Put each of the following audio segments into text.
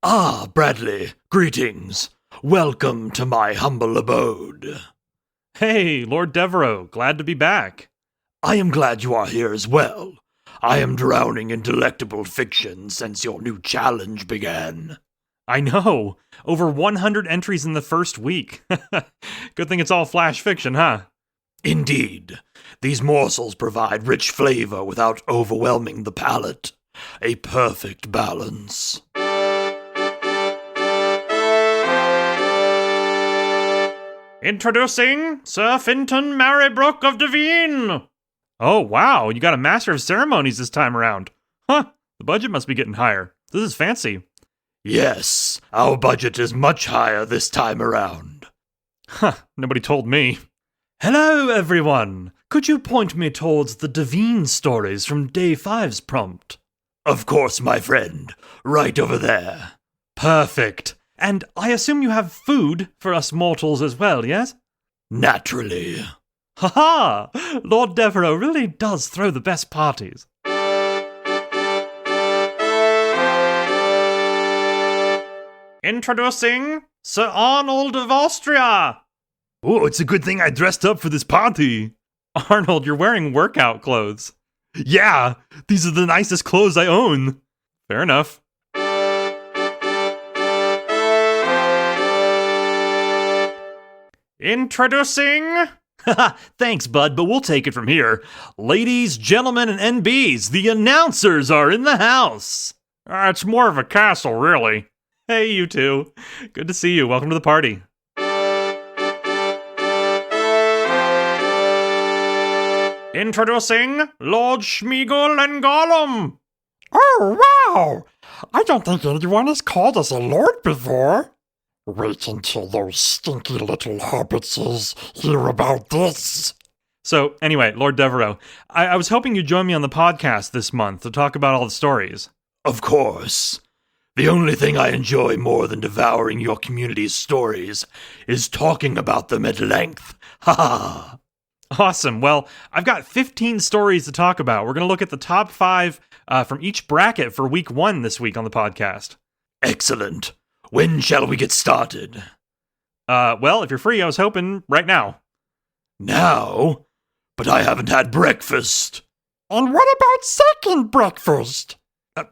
Ah, Bradley, greetings. Welcome to my humble abode. Hey, Lord Devereaux, glad to be back. I am glad you are here as well. I am drowning in delectable fiction since your new challenge began. I know, over 100 entries in the first week. Good thing it's all flash fiction, huh? Indeed. These morsels provide rich flavor without overwhelming the palate. A perfect balance. Introducing Sir Finton Marybrook of Devine. Oh, wow, you got a Master of Ceremonies this time around. Huh, the budget must be getting higher. This is fancy. Yes, our budget is much higher this time around. Huh, nobody told me. Hello, everyone. Could you point me towards the Devine stories from Day 5's prompt? Of course, my friend. Right over there. Perfect. And I assume you have food for us mortals as well, yes? Naturally. Ha-ha! Lord Devereaux really does throw the best parties. Introducing Sir Arnold of Austria! Oh, it's a good thing I dressed up for this party. Arnold, you're wearing workout clothes. Yeah, these are the nicest clothes I own. Fair enough. Introducing... Thanks, bud, but we'll take it from here. Ladies, gentlemen, and NBs, the announcers are in the house. It's more of a castle, really. Hey, you two. Good to see you. Welcome to the party. Introducing Lord Schmeagol and Gollum. Oh, wow! I don't think anyone has called us a lord before. Wait until those stinky little hobbitses hear about this. So, anyway, Lord Devereaux, I was hoping you'd join me on the podcast this month to talk about all the stories. Of course. The only thing I enjoy more than devouring your community's stories is talking about them at length. Ha ha! Awesome. Well, I've got 15 stories to talk about. We're going to look at the top 5 from each bracket for week 1 this week on the podcast. Excellent. When shall we get started? Well, if you're free, I was hoping right now. Now? But I haven't had breakfast. And what about second breakfast?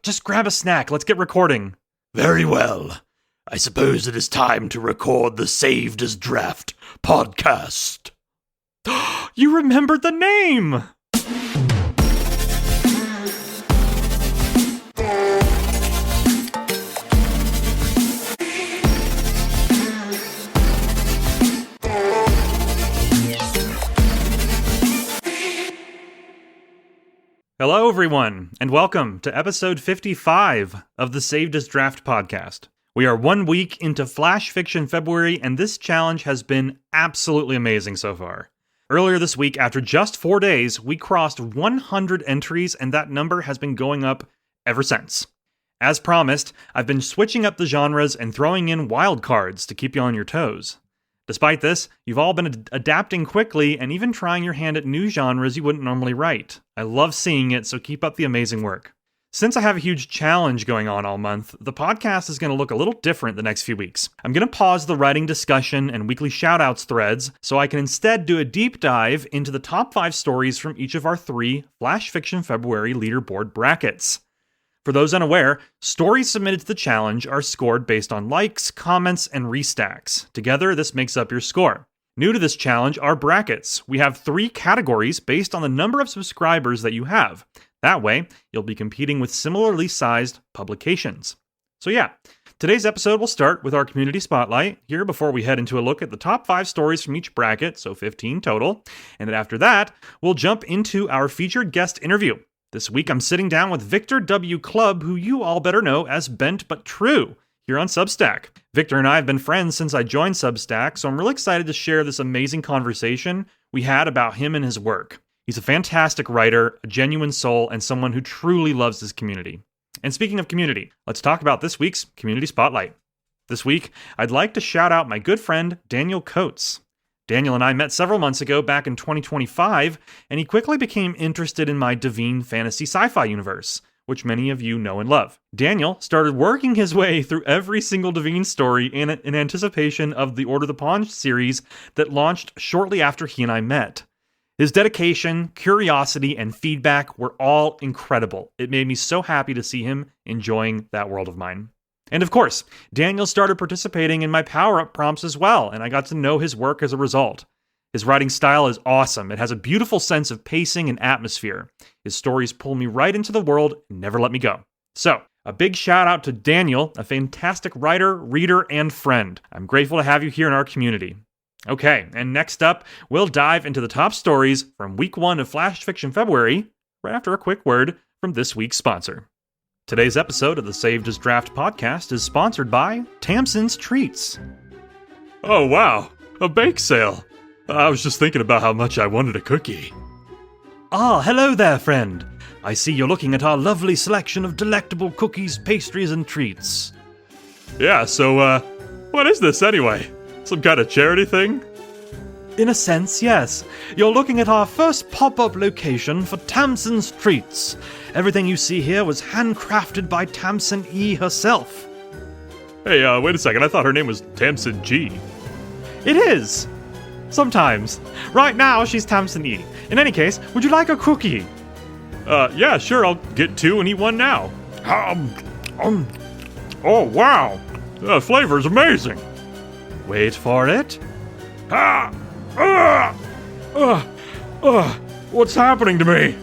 Just grab a snack. Let's get recording. Very well. I suppose it is time to record the Saved as Draft podcast. You remembered the name! Hello, everyone, and welcome to episode 55 of the Saved as Draft podcast. We are 1 week into Flash Fiction February, and this challenge has been absolutely amazing so far. Earlier this week, after just 4 days, we crossed 100 entries, and that number has been going up ever since. As promised, I've been switching up the genres and throwing in wildcards to keep you on your toes. Despite this, you've all been adapting quickly and even trying your hand at new genres you wouldn't normally write. I love seeing it, so keep up the amazing work. Since I have a huge challenge going on all month, the podcast is going to look a little different the next few weeks. I'm going to pause the writing discussion and weekly shoutouts threads so I can instead do a deep dive into the top 5 stories from each of our 3 Flash Fiction February leaderboard brackets. For those unaware, stories submitted to the challenge are scored based on likes, comments, and restacks. Together, this makes up your score. New to this challenge are brackets. We have 3 categories based on the number of subscribers that you have. That way, you'll be competing with similarly sized publications. So yeah, today's episode will start with our community spotlight here before we head into a look at the top 5 stories from each bracket, so 15 total. And then after that, we'll jump into our featured guest interview. This week, I'm sitting down with Victor W. Clubb, who you all better know as Bent But True, here on Substack. Victor and I have been friends since I joined Substack, so I'm really excited to share this amazing conversation we had about him and his work. He's a fantastic writer, a genuine soul, and someone who truly loves his community. And speaking of community, let's talk about this week's Community Spotlight. This week, I'd like to shout out my good friend, Daniel Coates. Daniel and I met several months ago back in 2025, and he quickly became interested in my Devine fantasy sci-fi universe. which many of you know and love. Daniel started working his way through every single Devine story in anticipation of the Order of the Pawn series that launched shortly after he and I met. His dedication, curiosity, and feedback were all incredible. It made me so happy to see him enjoying that world of mine. And of course, Daniel started participating in my power-up prompts as well, and I got to know his work as a result. His writing style is awesome. It has a beautiful sense of pacing and atmosphere. His stories pull me right into the world and never let me go. So, a big shout out to Daniel, a fantastic writer, reader, and friend. I'm grateful to have you here in our community. Okay, and next up, we'll dive into the top stories from week 1 of Flash Fiction February, right after a quick word from this week's sponsor. Today's episode of the Saved as Draft podcast is sponsored by Tamsin's Treats. Oh wow, a bake sale. I was just thinking about how much I wanted a cookie. Ah, hello there, friend. I see you're looking at our lovely selection of delectable cookies, pastries, and treats. Yeah, so, what is this anyway? Some kind of charity thing? In a sense, yes. You're looking at our first pop-up location for Tamsin's Treats. Everything you see here was handcrafted by Tamsin E. herself. Hey, wait a second. I thought her name was Tamsin G. It is! Sometimes. Right now, she's Tamsin E. In any case, would you like a cookie? Yeah, sure. I'll get 2 and eat 1 now. Oh, wow. The flavor's amazing. Wait for it. What's happening to me?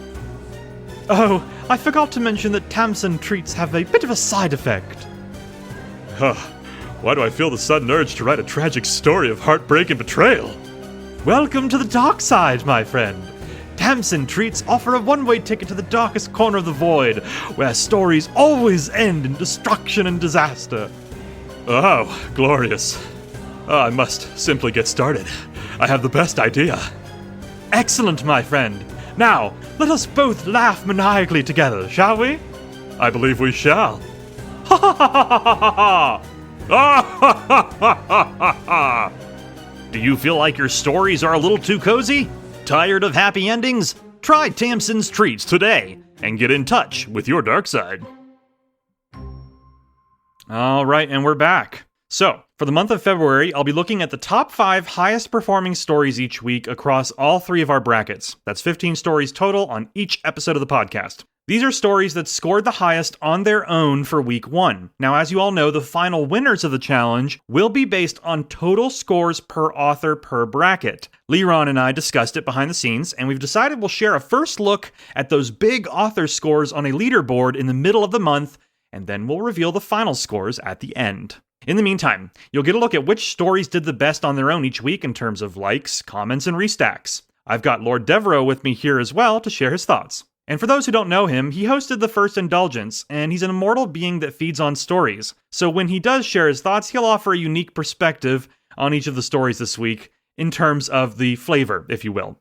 Oh, I forgot to mention that Tamsin Treats have a bit of a side effect. Why do I feel the sudden urge to write a tragic story of heartbreak and betrayal? Welcome to the dark side, my friend. Tamsin Treats offer a one-way ticket to the darkest corner of the void, where stories always end in destruction and disaster. Oh, glorious. I must simply get started. I have the best idea. Excellent, my friend. Now, let us both laugh maniacally together, shall we? I believe we shall. Ha ha ha ha ha ha ha! Do you feel like your stories are a little too cozy? Tired of happy endings? Try Tamsin's Treats today and get in touch with your dark side. All right, and we're back. So, for the month of February, I'll be looking at the top 5 highest performing stories each week across all 3 of our brackets. That's 15 stories total on each episode of the podcast. These are stories that scored the highest on their own for week 1. Now, as you all know, the final winners of the challenge will be based on total scores per author per bracket. Leron and I discussed it behind the scenes, and we've decided we'll share a first look at those big author scores on a leaderboard in the middle of the month, and then we'll reveal the final scores at the end. In the meantime, you'll get a look at which stories did the best on their own each week in terms of likes, comments, and restacks. I've got Lord Devereaux with me here as well to share his thoughts. And for those who don't know him, he hosted the first Indulgence, and he's an immortal being that feeds on stories. So when he does share his thoughts, he'll offer a unique perspective on each of the stories this week, in terms of the flavor, if you will.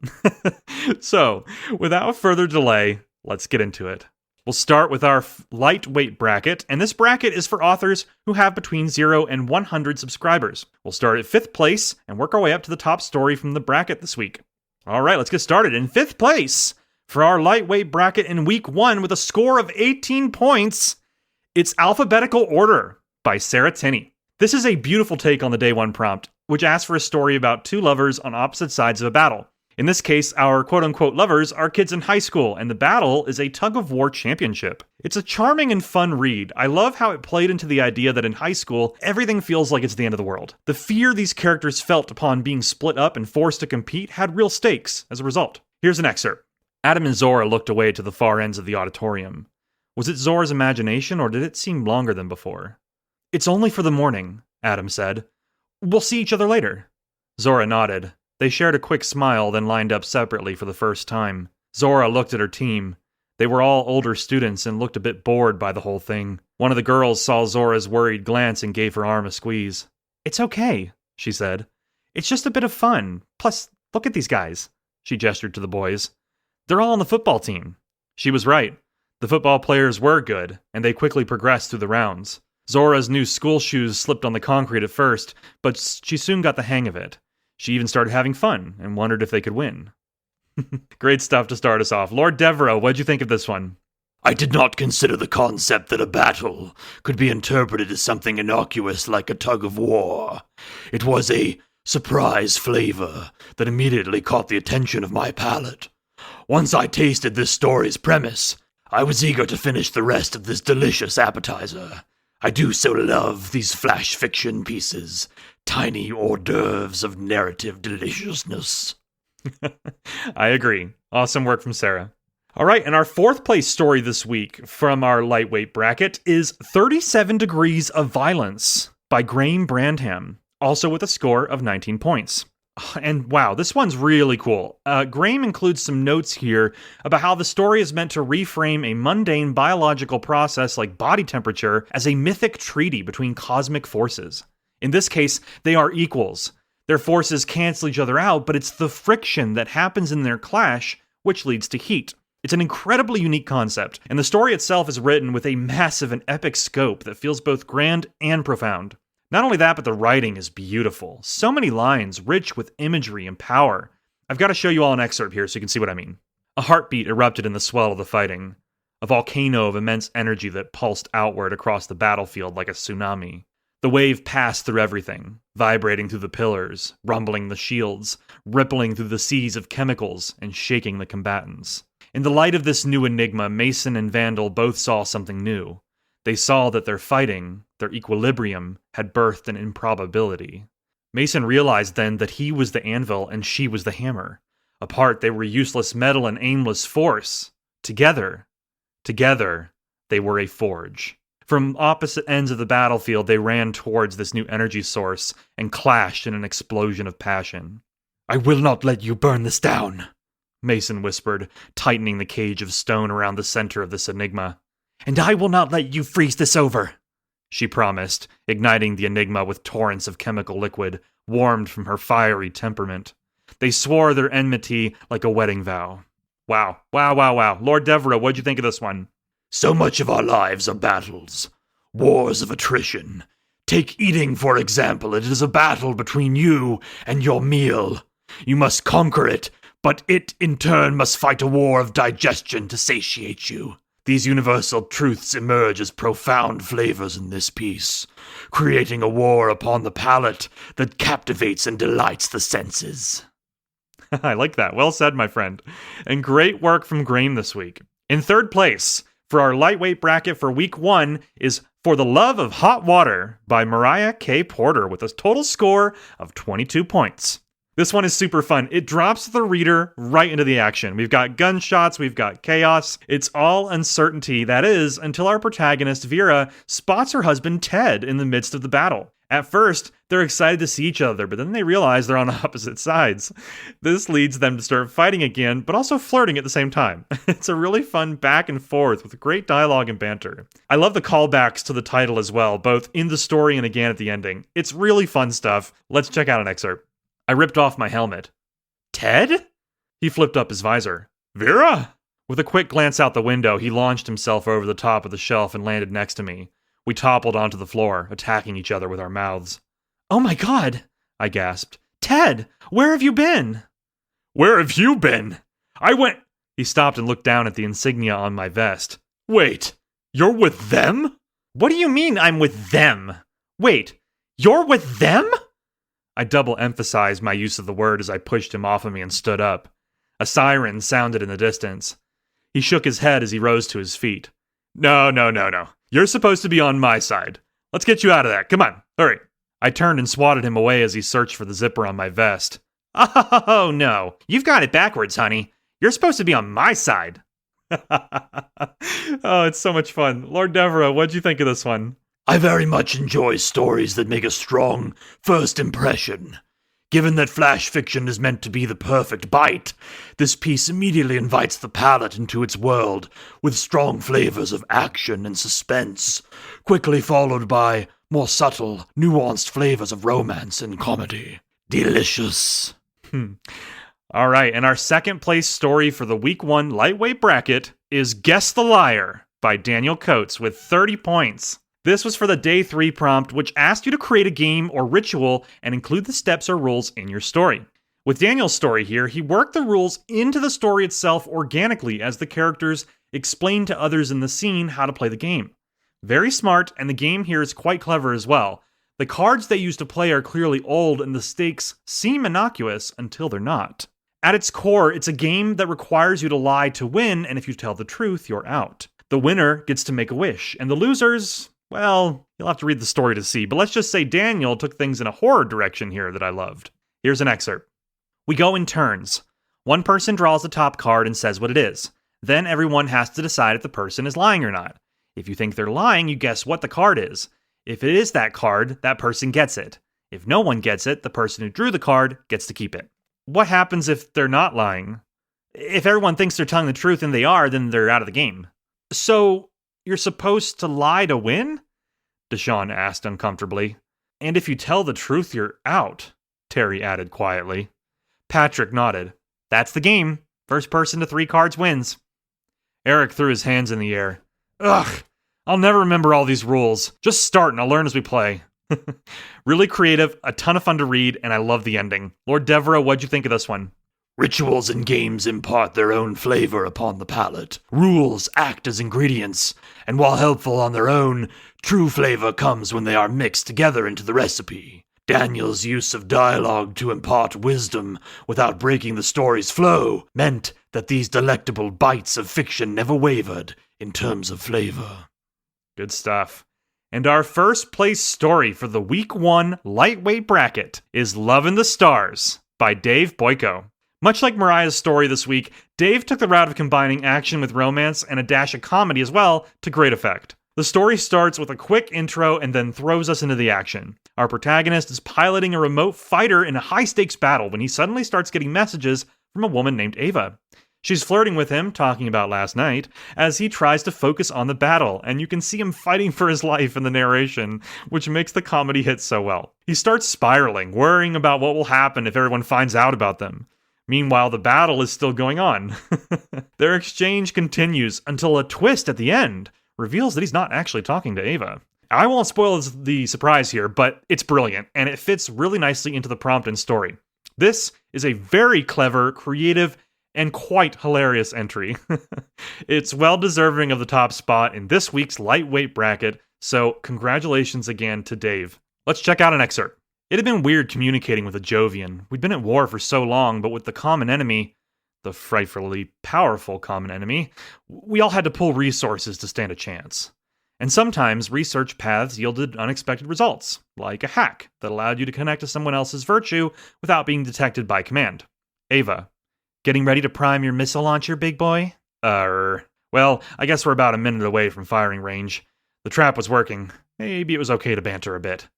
So, without further delay, let's get into it. We'll start with our lightweight bracket, and this bracket is for authors who have between 0 and 100 subscribers. We'll start at 5th place and work our way up to the top story from the bracket this week. All right, let's get started. In 5th place, for our lightweight bracket in week 1 with a score of 18 points, it's Alphabetical Order by Sarah Tinney. This is a beautiful take on the day 1 prompt, which asks for a story about 2 lovers on opposite sides of a battle. In this case, our quote-unquote lovers are kids in high school, and the battle is a tug-of-war championship. It's a charming and fun read. I love how it played into the idea that in high school, everything feels like it's the end of the world. The fear these characters felt upon being split up and forced to compete had real stakes as a result. Here's an excerpt. Adam and Zora looked away to the far ends of the auditorium. Was it Zora's imagination, or did it seem longer than before? "It's only for the morning," Adam said. "We'll see each other later." Zora nodded. They shared a quick smile, then lined up separately for the first time. Zora looked at her team. They were all older students and looked a bit bored by the whole thing. One of the girls saw Zora's worried glance and gave her arm a squeeze. "It's okay," she said. "It's just a bit of fun. Plus, look at these guys." She gestured to the boys. "They're all on the football team." She was right. The football players were good, and they quickly progressed through the rounds. Zora's new school shoes slipped on the concrete at first, but she soon got the hang of it. She even started having fun and wondered if they could win. Great stuff to start us off. Lord Devereaux, what'd you think of this one? I did not consider the concept that a battle could be interpreted as something innocuous like a tug of war. It was a surprise flavor that immediately caught the attention of my palate. Once I tasted this story's premise, I was eager to finish the rest of this delicious appetizer. I do so love these flash fiction pieces, tiny hors d'oeuvres of narrative deliciousness. I agree. Awesome work from Sarah. All right, and our fourth place story this week from our lightweight bracket is 37 Degrees of Violence by Graham Brandham, also with a score of 19 points. And wow, this one's really cool. Graham includes some notes here about how the story is meant to reframe a mundane biological process like body temperature as a mythic treaty between cosmic forces. In this case, they are equals. Their forces cancel each other out, but it's the friction that happens in their clash which leads to heat. It's an incredibly unique concept, and the story itself is written with a massive and epic scope that feels both grand and profound. Not only that, but the writing is beautiful. So many lines, rich with imagery and power. I've got to show you all an excerpt here so you can see what I mean. A heartbeat erupted in the swell of the fighting, a volcano of immense energy that pulsed outward across the battlefield like a tsunami. The wave passed through everything, vibrating through the pillars, rumbling the shields, rippling through the seas of chemicals, and shaking the combatants. In the light of this new enigma, Mason and Vandal both saw something new. They saw that their fighting, their equilibrium, had birthed an improbability. Mason realized then that he was the anvil and she was the hammer. Apart, they were useless metal and aimless force. Together, they were a forge. From opposite ends of the battlefield, they ran towards this new energy source and clashed in an explosion of passion. "I will not let you burn this down," Mason whispered, tightening the cage of stone around the center of this enigma. "And I will not let you freeze this over," she promised, igniting the enigma with torrents of chemical liquid, warmed from her fiery temperament. They swore their enmity like a wedding vow. Wow. Lord Devereux, what'd you think of this one? "So much of our lives are battles, wars of attrition. Take eating, for example. It is a battle between you and your meal. You must conquer it, but it, in turn, must fight a war of digestion to satiate you. These universal truths emerge as profound flavors in this piece, creating a war upon the palate that captivates and delights the senses." I like that. Well said, my friend. And great work from Graham this week. In third place, for our lightweight bracket for week 1, is For the Love of Hot Water by Mariah K. Porter with a total score of 22 points. This one is super fun. It drops the reader right into the action. We've got gunshots, we've got chaos. It's all uncertainty, that is, until our protagonist, Vera, spots her husband, Ted, in the midst of the battle. At first, they're excited to see each other, but then they realize they're on opposite sides. This leads them to start fighting again, but also flirting at the same time. It's a really fun back and forth with great dialogue and banter. I love the callbacks to the title as well, both in the story and again at the ending. It's really fun stuff. Let's check out an excerpt. I ripped off my helmet. "Ted?" He flipped up his visor. "Vera?" With a quick glance out the window, he launched himself over the top of the shelf and landed next to me. We toppled onto the floor, attacking each other with our mouths. "Oh my God," I gasped. "Ted, where have you been?" "Where have you been? I went..." He stopped and looked down at the insignia on my vest. "Wait, you're with them?" "What do you mean I'm with them? Wait, you're with them?" I double-emphasized my use of the word as I pushed him off of me and stood up. A siren sounded in the distance. He shook his head as he rose to his feet. No. You're supposed to be on my side. Let's get you out of that. Come on, hurry." I turned and swatted him away as he searched for the zipper on my vest. "Oh, no. You've got it backwards, honey. You're supposed to be on my side." Oh, it's so much fun. Lord Devereux, what'd you think of this one? "I very much enjoy stories that make a strong first impression. Given that flash fiction is meant to be the perfect bite, this piece immediately invites the palate into its world with strong flavors of action and suspense, quickly followed by more subtle, nuanced flavors of romance and comedy. Delicious." All right, and our second place story for the week 1 lightweight bracket is Guess the Liar by Daniel Coates with 30 points. This was for the day 3 prompt, which asked you to create a game or ritual and include the steps or rules in your story. With Daniel's story here, he worked the rules into the story itself organically as the characters explain to others in the scene how to play the game. Very smart, and the game here is quite clever as well. The cards they use to play are clearly old, and the stakes seem innocuous until they're not. At its core, it's a game that requires you to lie to win, and if you tell the truth, you're out. The winner gets to make a wish, and the losers, well, you'll have to read the story to see, but let's just say Daniel took things in a horror direction here that I loved. Here's an excerpt. We go in turns. One person draws the top card and says what it is. Then everyone has to decide if the person is lying or not. If you think they're lying, you guess what the card is. If it is that card, that person gets it. If no one gets it, the person who drew the card gets to keep it. What happens if they're not lying? If everyone thinks they're telling the truth and they are, then they're out of the game. So, you're supposed to lie to win? Deshaun asked uncomfortably. And if you tell the truth, you're out, Terry added quietly. Patrick nodded. That's the game. First person to 3 cards wins. Eric threw his hands in the air. Ugh, I'll never remember all these rules. Just start and I'll learn as we play. Really creative, a ton of fun to read, and I love the ending. Lord Devereux, what'd you think of this one? Rituals and games impart their own flavor upon the palate. Rules act as ingredients, and while helpful on their own, true flavor comes when they are mixed together into the recipe. Daniel's use of dialogue to impart wisdom without breaking the story's flow meant that these delectable bites of fiction never wavered in terms of flavor. Good stuff. And our first place story for the Week 1 lightweight bracket is Love in the Stars by Dave Boyko. Much like Mariah's story this week, Dave took the route of combining action with romance and a dash of comedy as well to great effect. The story starts with a quick intro and then throws us into the action. Our protagonist is piloting a remote fighter in a high-stakes battle when he suddenly starts getting messages from a woman named Ava. She's flirting with him, talking about last night, as he tries to focus on the battle, and you can see him fighting for his life in the narration, which makes the comedy hit so well. He starts spiraling, worrying about what will happen if everyone finds out about them. Meanwhile, the battle is still going on. Their exchange continues until a twist at the end reveals that he's not actually talking to Ava. I won't spoil the surprise here, but it's brilliant, and it fits really nicely into the prompt and story. This is a very clever, creative, and quite hilarious entry. It's well deserving of the top spot in this week's lightweight bracket, so congratulations again to Dave. Let's check out an excerpt. It had been weird communicating with a Jovian. We'd been at war for so long, but with the common enemy, the frightfully powerful common enemy, we all had to pull resources to stand a chance. And sometimes research paths yielded unexpected results, like a hack that allowed you to connect to someone else's virtue without being detected by command. Ava. Getting ready to prime your missile launcher, big boy? Well, I guess we're about a minute away from firing range. The trap was working. Maybe it was okay to banter a bit.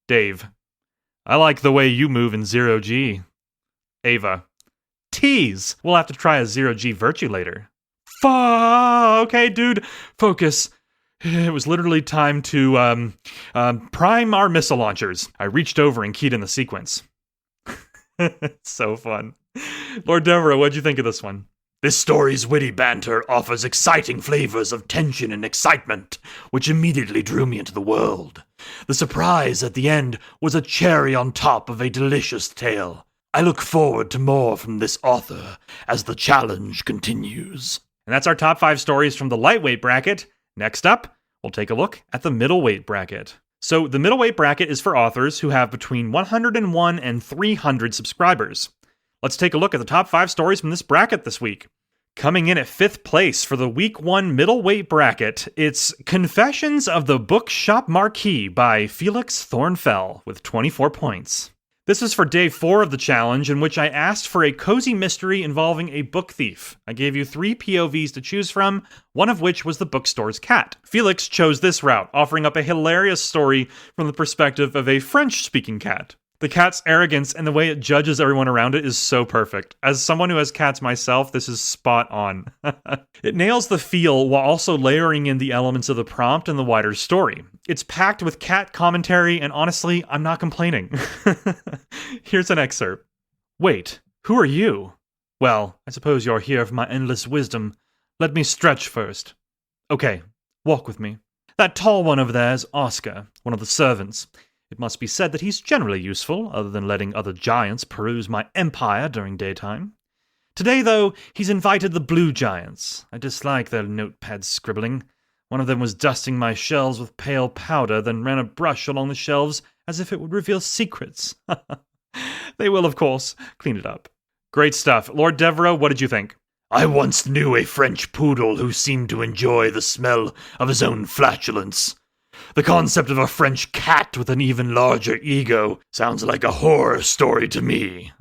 Dave. I like the way you move in 0G. Ava. Tease! We'll have to try a 0G virtue later. Okay, dude, focus. It was literally time to, prime our missile launchers. I reached over and keyed in the sequence. It's so fun. Lord Devereux, what'd you think of this one? This story's witty banter offers exciting flavors of tension and excitement, which immediately drew me into the world. The surprise at the end was a cherry on top of a delicious tale. I look forward to more from this author as the challenge continues. And that's our top 5 stories from the lightweight bracket. Next up, we'll take a look at the middleweight bracket. So the middleweight bracket is for authors who have between 101 and 300 subscribers. Let's take a look at the top 5 stories from this bracket this week. Coming in at 5th place for the Week 1 middleweight bracket, it's Confessions of the Bookshop Marquis by Felix Thornfell with 24 points. This is for day 4 of the challenge, in which I asked for a cozy mystery involving a book thief. I gave you 3 POVs to choose from, one of which was the bookstore's cat. Felix chose this route, offering up a hilarious story from the perspective of a French-speaking cat. The cat's arrogance and the way it judges everyone around it is so perfect. As someone who has cats myself, this is spot on. It nails the feel while also layering in the elements of the prompt and the wider story. It's packed with cat commentary, and honestly, I'm not complaining. Here's an excerpt. Wait, who are you? Well, I suppose you're here for my endless wisdom. Let me stretch first. Okay, walk with me. That tall one over there is Oscar, one of the servants. It must be said that he's generally useful, other than letting other giants peruse my empire during daytime. Today, though, he's invited the Blue Giants. I dislike their notepad scribbling. One of them was dusting my shelves with pale powder, then ran a brush along the shelves as if it would reveal secrets. They will, of course, clean it up. Great stuff. Lord Devereux, what did you think? I once knew a French poodle who seemed to enjoy the smell of his own flatulence. The concept of a French cat with an even larger ego sounds like a horror story to me.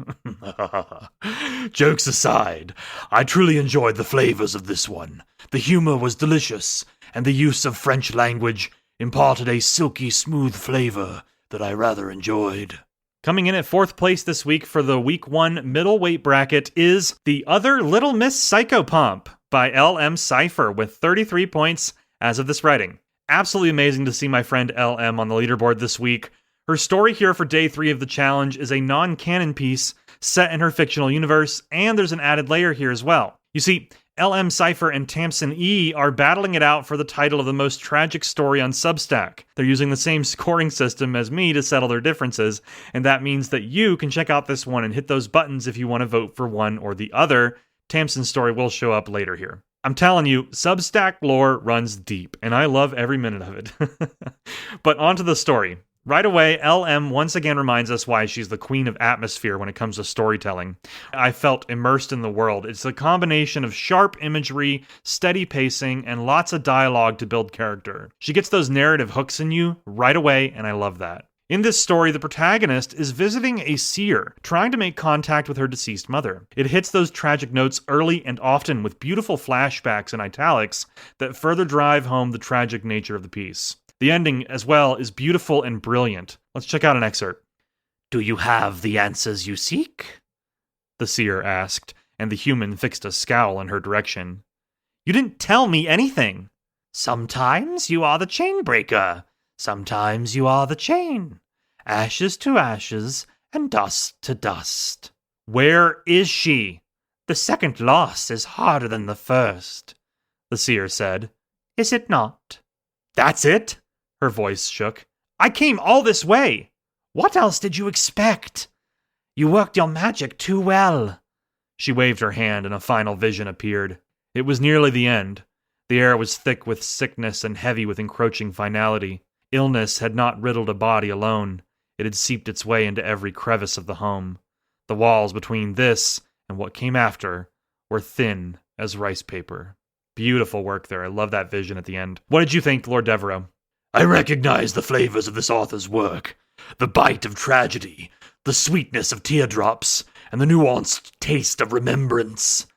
Jokes aside, I truly enjoyed the flavors of this one. The humor was delicious, and the use of French language imparted a silky smooth flavor that I rather enjoyed. Coming in at 4th place this week for the Week 1 middleweight bracket is The Other Little Miss Psychopomp by L.M. Cypher with 33 points as of this writing. Absolutely amazing to see my friend L.M. on the leaderboard this week. Her story here for day 3 of the challenge is a non-canon piece set in her fictional universe, and there's an added layer here as well. You see, L.M. Cypher and Tamsin E are battling it out for the title of the most tragic story on Substack. They're using the same scoring system as me to settle their differences, and that means that you can check out this one and hit those buttons if you want to vote for one or the other. Tamsin's story will show up later here. I'm telling you, Substack lore runs deep, and I love every minute of it. But on to the story. Right away, LM once again reminds us why she's the queen of atmosphere when it comes to storytelling. I felt immersed in the world. It's a combination of sharp imagery, steady pacing, and lots of dialogue to build character. She gets those narrative hooks in you right away, and I love that. In this story, the protagonist is visiting a seer, trying to make contact with her deceased mother. It hits those tragic notes early and often with beautiful flashbacks and italics that further drive home the tragic nature of the piece. The ending, as well, is beautiful and brilliant. Let's check out an excerpt. "Do you have the answers you seek?" the seer asked, and the human fixed a scowl in her direction. "You didn't tell me anything." "Sometimes you are the chain breaker. Sometimes you are the chain. Ashes to ashes, and dust to dust." "Where is she?" "The second loss is harder than the first," the seer said. "Is it not?" "That's it?" Her voice shook. "I came all this way." "What else did you expect? You worked your magic too well." She waved her hand and a final vision appeared. It was nearly the end. The air was thick with sickness and heavy with encroaching finality. Illness had not riddled a body alone. It had seeped its way into every crevice of the home. The walls between this and what came after were thin as rice paper. Beautiful work there. I love that vision at the end. What did you think, Lord Devereux? "I recognize the flavors of this author's work. The bite of tragedy, the sweetness of teardrops, and the nuanced taste of remembrance.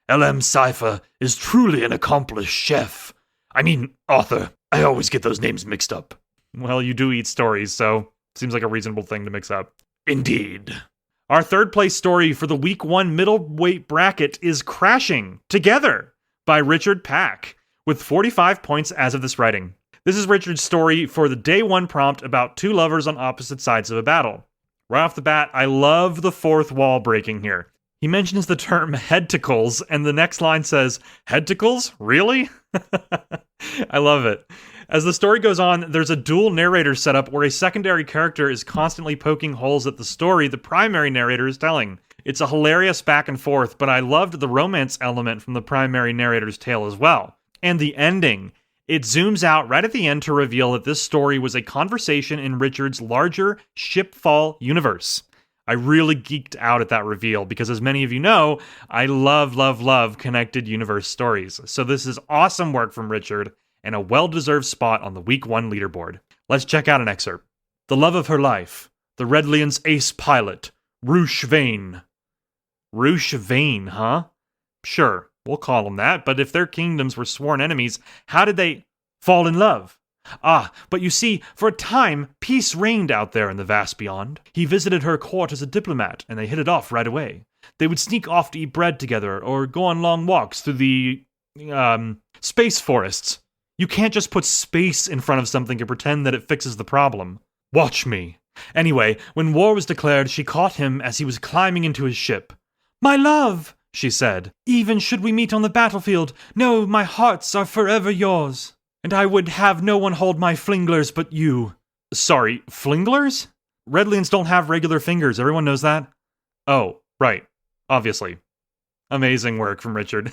L.M. Cypher is truly an accomplished chef. I mean, author. I always get those names mixed up." Well, you do eat stories, so seems like a reasonable thing to mix up. "Indeed." Our third place story for the Week 1 middleweight bracket is Crashing Together by Richard Pack, with 45 points as of this writing. This is Richard's story for the day 1 prompt about two lovers on opposite sides of a battle. Right off the bat, I love the fourth wall breaking here. He mentions the term headticles, and the next line says, "Headticles? Really?" I love it. As the story goes on, there's a dual narrator setup where a secondary character is constantly poking holes at the story the primary narrator is telling. It's a hilarious back and forth, but I loved the romance element from the primary narrator's tale as well. And the ending. It zooms out right at the end to reveal that this story was a conversation in Richard's larger Shipfall universe. I really geeked out at that reveal because, as many of you know, I love connected universe stories. So this is awesome work from Richard and a well-deserved spot on the Week 1 leaderboard. Let's check out an excerpt. "The love of her life, the Redlian's ace pilot, Roosh Vane." Roosh Vane, huh? Sure, we'll call them that, but if their kingdoms were sworn enemies, how did they fall in love? Ah, but you see, for a time, peace reigned out there in the vast beyond. He visited her court as a diplomat, and they hit it off right away. They would sneak off to eat bread together, or go on long walks through the, space forests. You can't just put space in front of something and pretend that it fixes the problem. Watch me. Anyway, when war was declared, she caught him as he was climbing into his ship. "My love," she said, "even should we meet on the battlefield, know my hearts are forever yours. And I would have no one hold my flinglers but you." Sorry, flinglers? Redlians don't have regular fingers, everyone knows that? Oh, right. Obviously. Amazing work from Richard.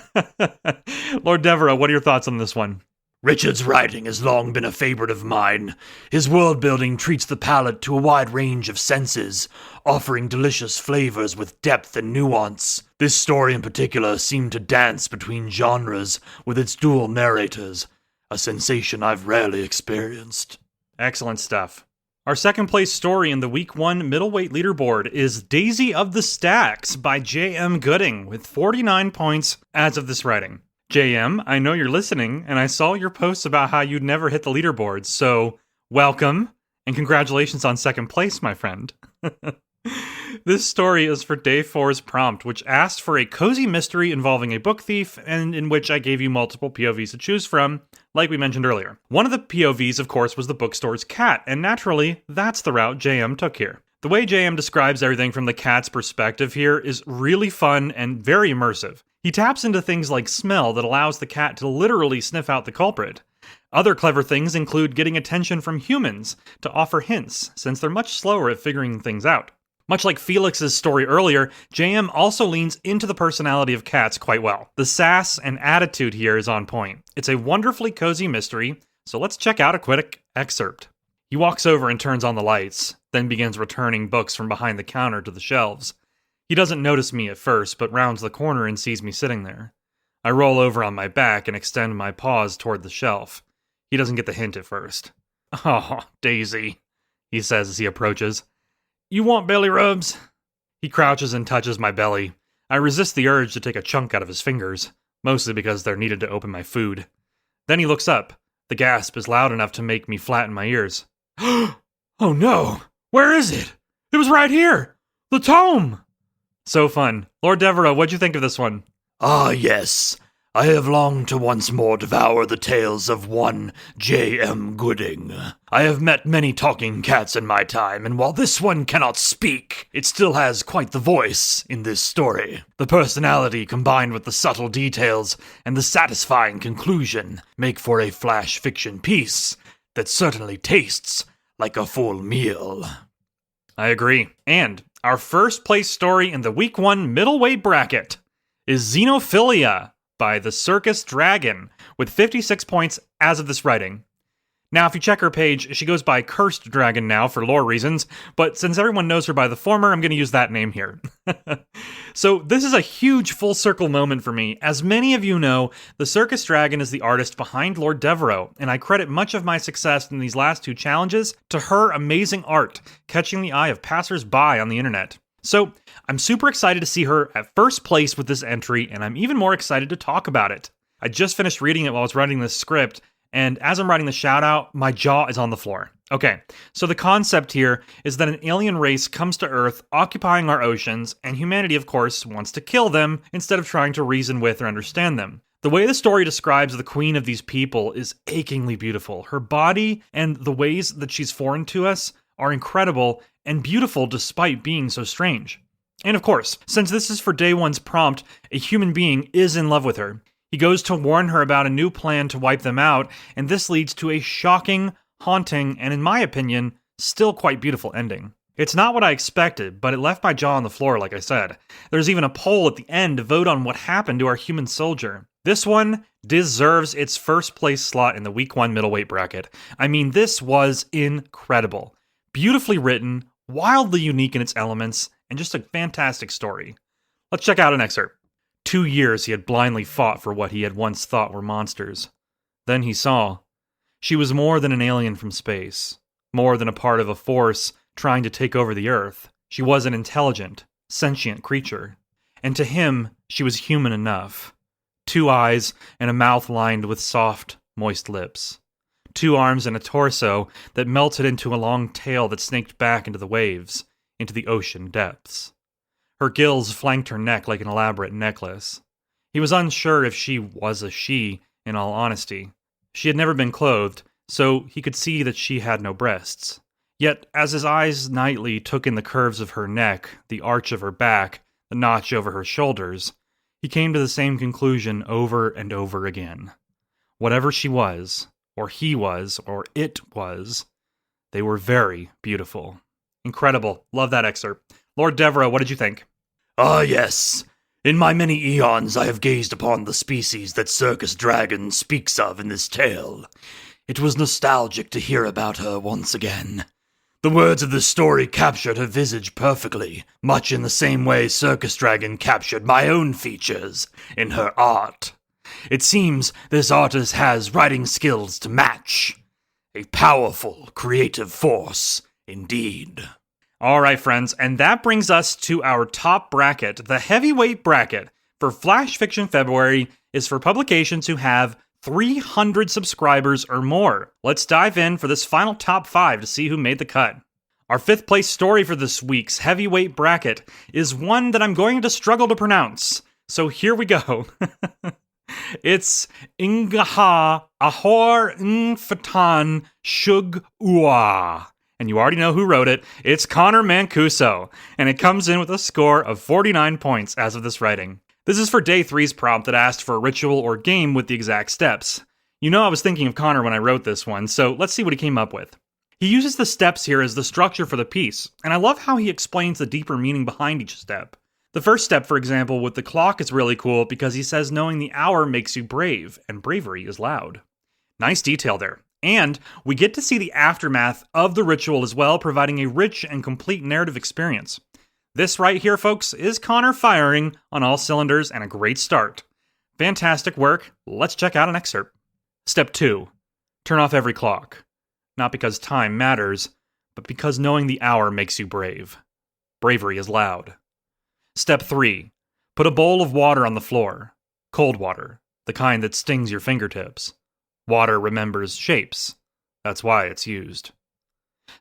Lord Devereux, what are your thoughts on this one? Richard's writing has long been a favorite of mine. His world-building treats the palate to a wide range of senses, offering delicious flavors with depth and nuance. This story in particular seemed to dance between genres with its dual narrators, a sensation I've rarely experienced. Excellent stuff. Our second place story in the Week 1 Middleweight Leaderboard is Daisy of the Stacks by J.M. Gooding with 49 points as of this writing. JM, I know you're listening, and I saw your posts about how you'd never hit the leaderboard, so welcome, and congratulations on second place, my friend. This story is for Day 4's prompt, which asked for a cozy mystery involving a book thief, and in which I gave you multiple POVs to choose from, like we mentioned earlier. One of the POVs, of course, was the bookstore's cat, and naturally, that's the route JM took here. The way JM describes everything from the cat's perspective here is really fun and very immersive. He taps into things like smell that allows the cat to literally sniff out the culprit. Other clever things include getting attention from humans to offer hints, since they're much slower at figuring things out. Much like Felix's story earlier, JM also leans into the personality of cats quite well. The sass and attitude here is on point. It's a wonderfully cozy mystery, so let's check out a quick excerpt. He walks over and turns on the lights, then begins returning books from behind the counter to the shelves. He doesn't notice me at first, but rounds the corner and sees me sitting there. I roll over on my back and extend my paws toward the shelf. He doesn't get the hint at first. "Oh, Daisy," he says as he approaches. "You want belly rubs?" He crouches and touches my belly. I resist the urge to take a chunk out of his fingers, mostly because they're needed to open my food. Then he looks up. The gasp is loud enough to make me flatten my ears. "Oh no! Where is it? It was right here! The tome!" So fun. Lord Devereux, what'd you think of this one? Ah, yes. I have longed to once more devour the tales of one J.M. Gooding. I have met many talking cats in my time, and while this one cannot speak, it still has quite the voice in this story. The personality combined with the subtle details and the satisfying conclusion make for a flash fiction piece that certainly tastes like a full meal. I agree. And our first place story in the Week 1 Middleweight bracket is Xenophilia by The Circus Dragon, with 56 points as of this writing. Now, if you check her page, she goes by Cursed Dragon now for lore reasons, but since everyone knows her by the former, I'm going to use that name here. So this is a huge full circle moment for me. As many of you know, The Circus Dragon is the artist behind Lord Devereux, and I credit much of my success in these last two challenges to her amazing art, catching the eye of passers-by on the internet. So I'm super excited to see her at first place with this entry, and I'm even more excited to talk about it. I just finished reading it while I was writing this script, and as I'm writing the shout out, my jaw is on the floor. Okay, so the concept here is that an alien race comes to Earth, occupying our oceans, and humanity, of course, wants to kill them instead of trying to reason with or understand them. The way the story describes the queen of these people is achingly beautiful. Her body and the ways that she's foreign to us are incredible and beautiful despite being so strange. And of course, since this is for Day 1's prompt, a human being is in love with her. He goes to warn her about a new plan to wipe them out, and this leads to a shocking, haunting, and in my opinion, still quite beautiful ending. It's not what I expected, but it left my jaw on the floor, like I said. There's even a poll at the end to vote on what happened to our human soldier. This one deserves its first place slot in the Week 1 middleweight bracket. I mean, this was incredible. Beautifully written, wildly unique in its elements, and just a fantastic story. Let's check out an excerpt. 2 years he had blindly fought for what he had once thought were monsters. Then he saw. She was more than an alien from space. More than a part of a force trying to take over the Earth. She was an intelligent, sentient creature. And to him, she was human enough. 2 eyes and a mouth lined with soft, moist lips. 2 arms and a torso that melted into a long tail that snaked back into the waves, into the ocean depths. Her gills flanked her neck like an elaborate necklace. He was unsure if she was a she, in all honesty. She had never been clothed, so he could see that she had no breasts. Yet, as his eyes nightly took in the curves of her neck, the arch of her back, the notch over her shoulders, he came to the same conclusion over and over again. Whatever she was, or he was, or it was, they were very beautiful. Incredible. Love that excerpt. Lord Devereux, what did you think? Ah, yes. In my many eons I have gazed upon the species that Circus Dragon speaks of in this tale. It was nostalgic to hear about her once again. The words of this story captured her visage perfectly, much in the same way Circus Dragon captured my own features in her art. It seems this artist has writing skills to match. A powerful, creative force, indeed. All right, friends, and that brings us to our top bracket. The heavyweight bracket for Flash Fiction February is for publications who have 300 subscribers or more. Let's dive in for this final top 5 to see who made the cut. Our 5th place story for this week's heavyweight bracket is one that I'm going to struggle to pronounce. So here we go. It's Ingaha Ahor Ngfatan Shug Ua. And you already know who wrote it. It's Connor Mancuso. And it comes in with a score of 49 points as of this writing. This is for day 3's prompt that asked for a ritual or game with the exact steps. You know I was thinking of Connor when I wrote this one, so let's see what he came up with. He uses the steps here as the structure for the piece, and I love how he explains the deeper meaning behind each step. The first step, for example, with the clock is really cool because he says knowing the hour makes you brave, and bravery is loud. Nice detail there. And we get to see the aftermath of the ritual as well, providing a rich and complete narrative experience. This right here, folks, is Connor firing on all cylinders and a great start. Fantastic work. Let's check out an excerpt. Step 2. Turn off every clock. Not because time matters, but because knowing the hour makes you brave. Bravery is loud. Step 3. Put a bowl of water on the floor. Cold water, the kind that stings your fingertips. Water remembers shapes. That's why it's used.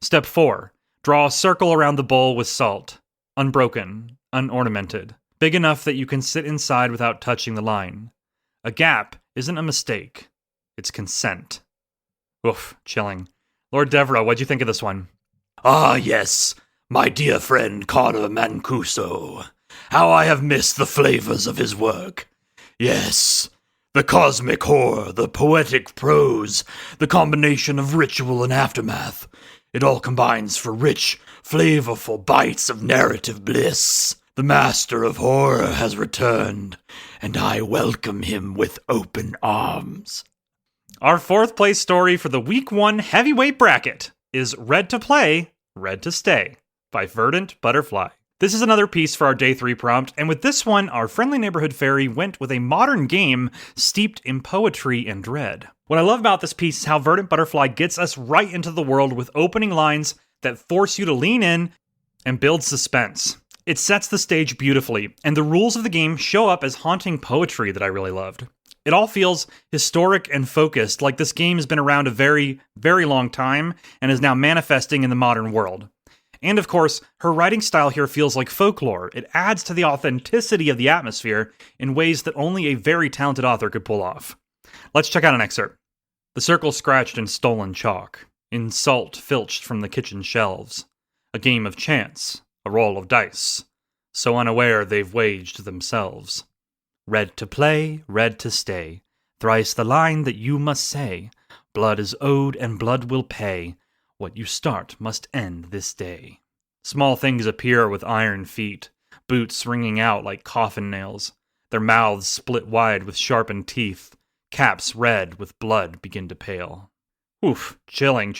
Step 4. Draw a circle around the bowl with salt. Unbroken, unornamented. Big enough that you can sit inside without touching the line. A gap isn't a mistake. It's consent. Oof, chilling. Lord Devereux, what'd you think of this one? Ah, yes, my dear friend Connor Mancuso. How I have missed the flavors of his work. Yes, the cosmic horror, the poetic prose, the combination of ritual and aftermath. It all combines for rich, flavorful bites of narrative bliss. The master of horror has returned, and I welcome him with open arms. Our 4th place story for the Week 1 heavyweight bracket is Read to Play, Read to Stay by Verdant Butterfly. This is another piece for our Day 3 prompt, and with this one, our friendly neighborhood fairy went with a modern game steeped in poetry and dread. What I love about this piece is how Verdant Butterfly gets us right into the world with opening lines that force you to lean in and build suspense. It sets the stage beautifully, and the rules of the game show up as haunting poetry that I really loved. It all feels historic and focused, like this game has been around a very, very long time and is now manifesting in the modern world. And of course, her writing style here feels like folklore. It adds to the authenticity of the atmosphere in ways that only a very talented author could pull off. Let's check out an excerpt. The circle scratched in stolen chalk, in salt filched from the kitchen shelves. A game of chance, a roll of dice, so unaware they've waged themselves. Read to play, read to stay, thrice the line that you must say. Blood is owed and blood will pay. What you start must end this day. Small things appear with iron feet, boots ringing out like coffin nails, their mouths split wide with sharpened teeth, caps red with blood begin to pale. Oof, chilling.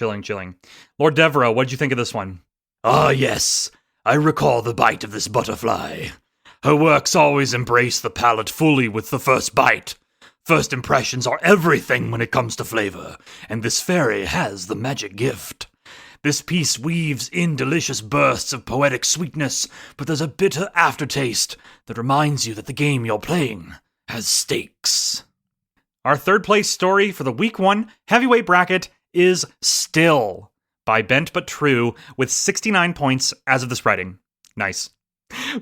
Lord Devereux, what'd you think of this one? Ah, yes, I recall the bite of this butterfly. Her works always embrace the palate fully with the first bite. First impressions are everything when it comes to flavor, and this fairy has the magic gift. This piece weaves in delicious bursts of poetic sweetness, but there's a bitter aftertaste that reminds you that the game you're playing has stakes. Our 3rd place story for the Week 1 heavyweight bracket is Still by Bent But True with 69 points as of this writing. Nice.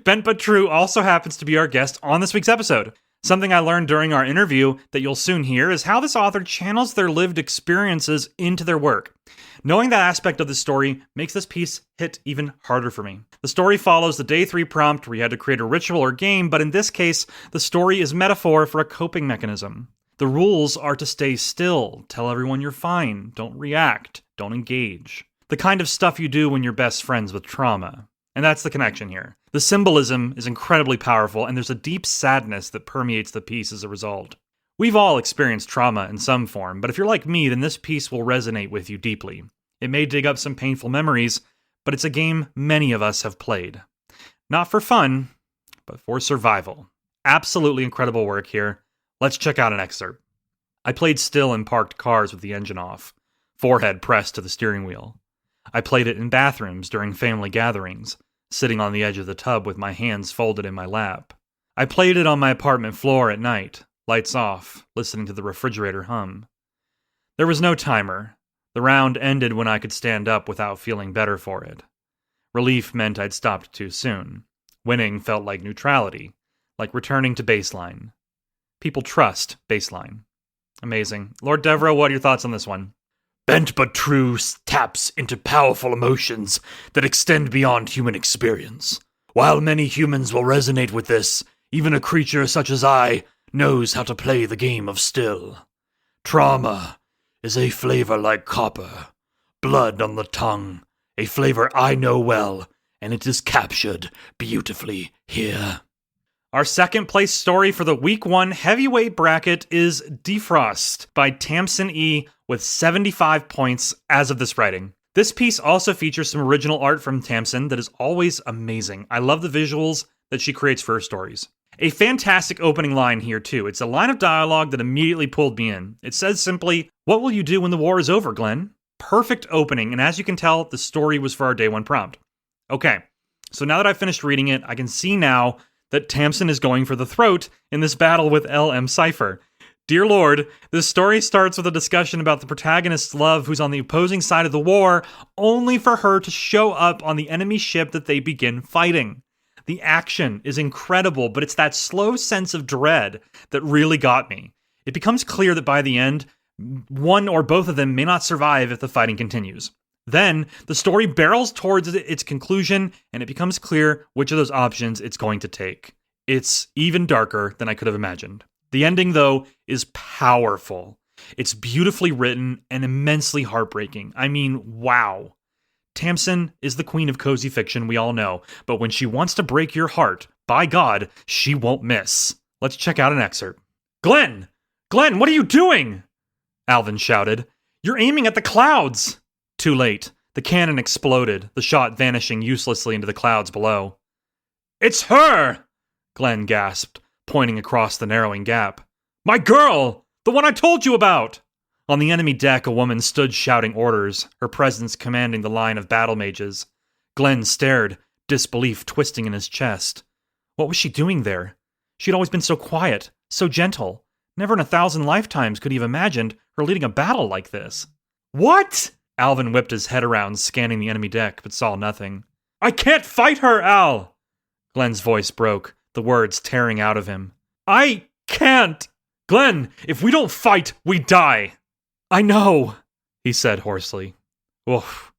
Bent But True also happens to be our guest on this week's episode. Something I learned during our interview that you'll soon hear is how this author channels their lived experiences into their work. Knowing that aspect of the story makes this piece hit even harder for me. The story follows the Day 3 prompt where you had to create a ritual or game, but in this case, the story is metaphor for a coping mechanism. The rules are to stay still, tell everyone you're fine, don't react, don't engage. The kind of stuff you do when you're best friends with trauma. And that's the connection here. The symbolism is incredibly powerful, and there's a deep sadness that permeates the piece as a result. We've all experienced trauma in some form, but if you're like me, then this piece will resonate with you deeply. It may dig up some painful memories, but it's a game many of us have played. Not for fun, but for survival. Absolutely incredible work here. Let's check out an excerpt. I played still in parked cars with the engine off, forehead pressed to the steering wheel. I played it in bathrooms during family gatherings, sitting on the edge of the tub with my hands folded in my lap. I played it on my apartment floor at night, lights off, listening to the refrigerator hum. There was no timer. The round ended when I could stand up without feeling better for it. Relief meant I'd stopped too soon. Winning felt like neutrality, like returning to baseline. People trust baseline. Amazing. Lord Devereux, what are your thoughts on this one? Bent but true taps into powerful emotions that extend beyond human experience. While many humans will resonate with this, even a creature such as I knows how to play the game of still. Trauma is a flavor like copper, blood on the tongue, a flavor I know well, and it is captured beautifully here. Our second place story for the Week 1 heavyweight bracket is Defrost by Tamsin E. with 75 points as of this writing. This piece also features some original art from Tamsin that is always amazing. I love the visuals that she creates for her stories. A fantastic opening line here too. It's a line of dialogue that immediately pulled me in. It says simply, "What will you do when the war is over, Glenn?" Perfect opening, and as you can tell, the story was for our day one prompt. Okay, so now that I've finished reading it, I can see now that Tamsin is going for the throat in this battle with L.M. Cypher. Dear Lord, this story starts with a discussion about the protagonist's love who's on the opposing side of the war, only for her to show up on the enemy ship that they begin fighting. The action is incredible, but it's that slow sense of dread that really got me. It becomes clear that by the end, one or both of them may not survive if the fighting continues. Then, the story barrels towards its conclusion, and it becomes clear which of those options it's going to take. It's even darker than I could have imagined. The ending, though, is powerful. It's beautifully written and immensely heartbreaking. I mean, wow. Tamsin is the queen of cozy fiction, we all know, but when she wants to break your heart, by God, she won't miss. Let's check out an excerpt. Glenn! Glenn, what are you doing? Alvin shouted. You're aiming at the clouds! Too late. The cannon exploded, the shot vanishing uselessly into the clouds below. It's her! Glenn gasped, pointing across the narrowing gap. My girl! The one I told you about! On the enemy deck, a woman stood shouting orders, her presence commanding the line of battle mages. Glenn stared, disbelief twisting in his chest. What was she doing there? She'd always been so quiet, so gentle. Never in 1,000 lifetimes could he have imagined her leading a battle like this. What? Alvin whipped his head around, scanning the enemy deck, but saw nothing. I can't fight her, Al! Glenn's voice broke, the words tearing out of him. I can't! Glenn, if we don't fight, we die! I know, he said hoarsely. Oof.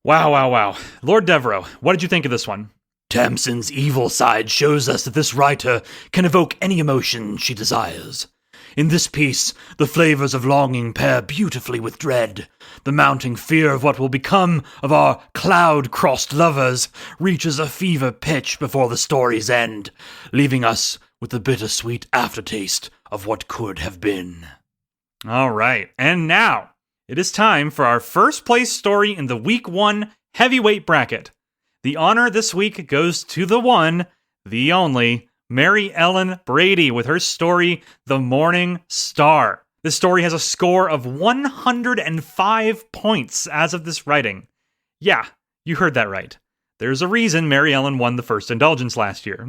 Wow. Lord Devereux, what did you think of this one? Tamsin's evil side shows us that this writer can evoke any emotion she desires. In this piece, the flavors of longing pair beautifully with dread. The mounting fear of what will become of our cloud-crossed lovers reaches a fever pitch before the story's end, leaving us with the bittersweet aftertaste of what could have been. All right, and now, it is time for our first place story in the Week 1 heavyweight bracket. The honor this week goes to the one, the only, Mary Ellen Brady with her story, The Morning Star. This story has a score of 105 points as of this writing. Yeah, you heard that right. There's a reason Mary Ellen won the first indulgence last year.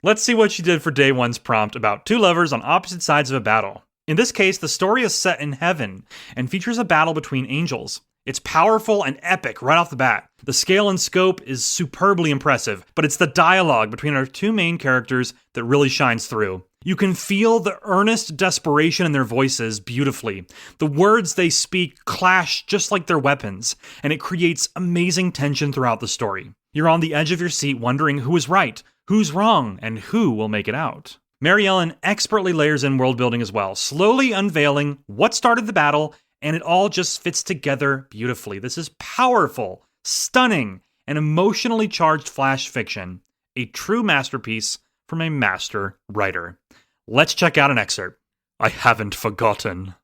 Let's see what she did for day one's prompt about two lovers on opposite sides of a battle. In this case, the story is set in heaven and features a battle between angels. It's powerful and epic right off the bat. The scale and scope is superbly impressive, but it's the dialogue between our two main characters that really shines through. You can feel the earnest desperation in their voices beautifully. The words they speak clash just like their weapons, and it creates amazing tension throughout the story. You're on the edge of your seat wondering who is right, who's wrong, and who will make it out. Mary Ellen expertly layers in world building as well, slowly unveiling what started the battle, and it all just fits together beautifully. This is powerful, stunning, and emotionally charged flash fiction, a true masterpiece from a master writer. Let's check out an excerpt. I haven't forgotten.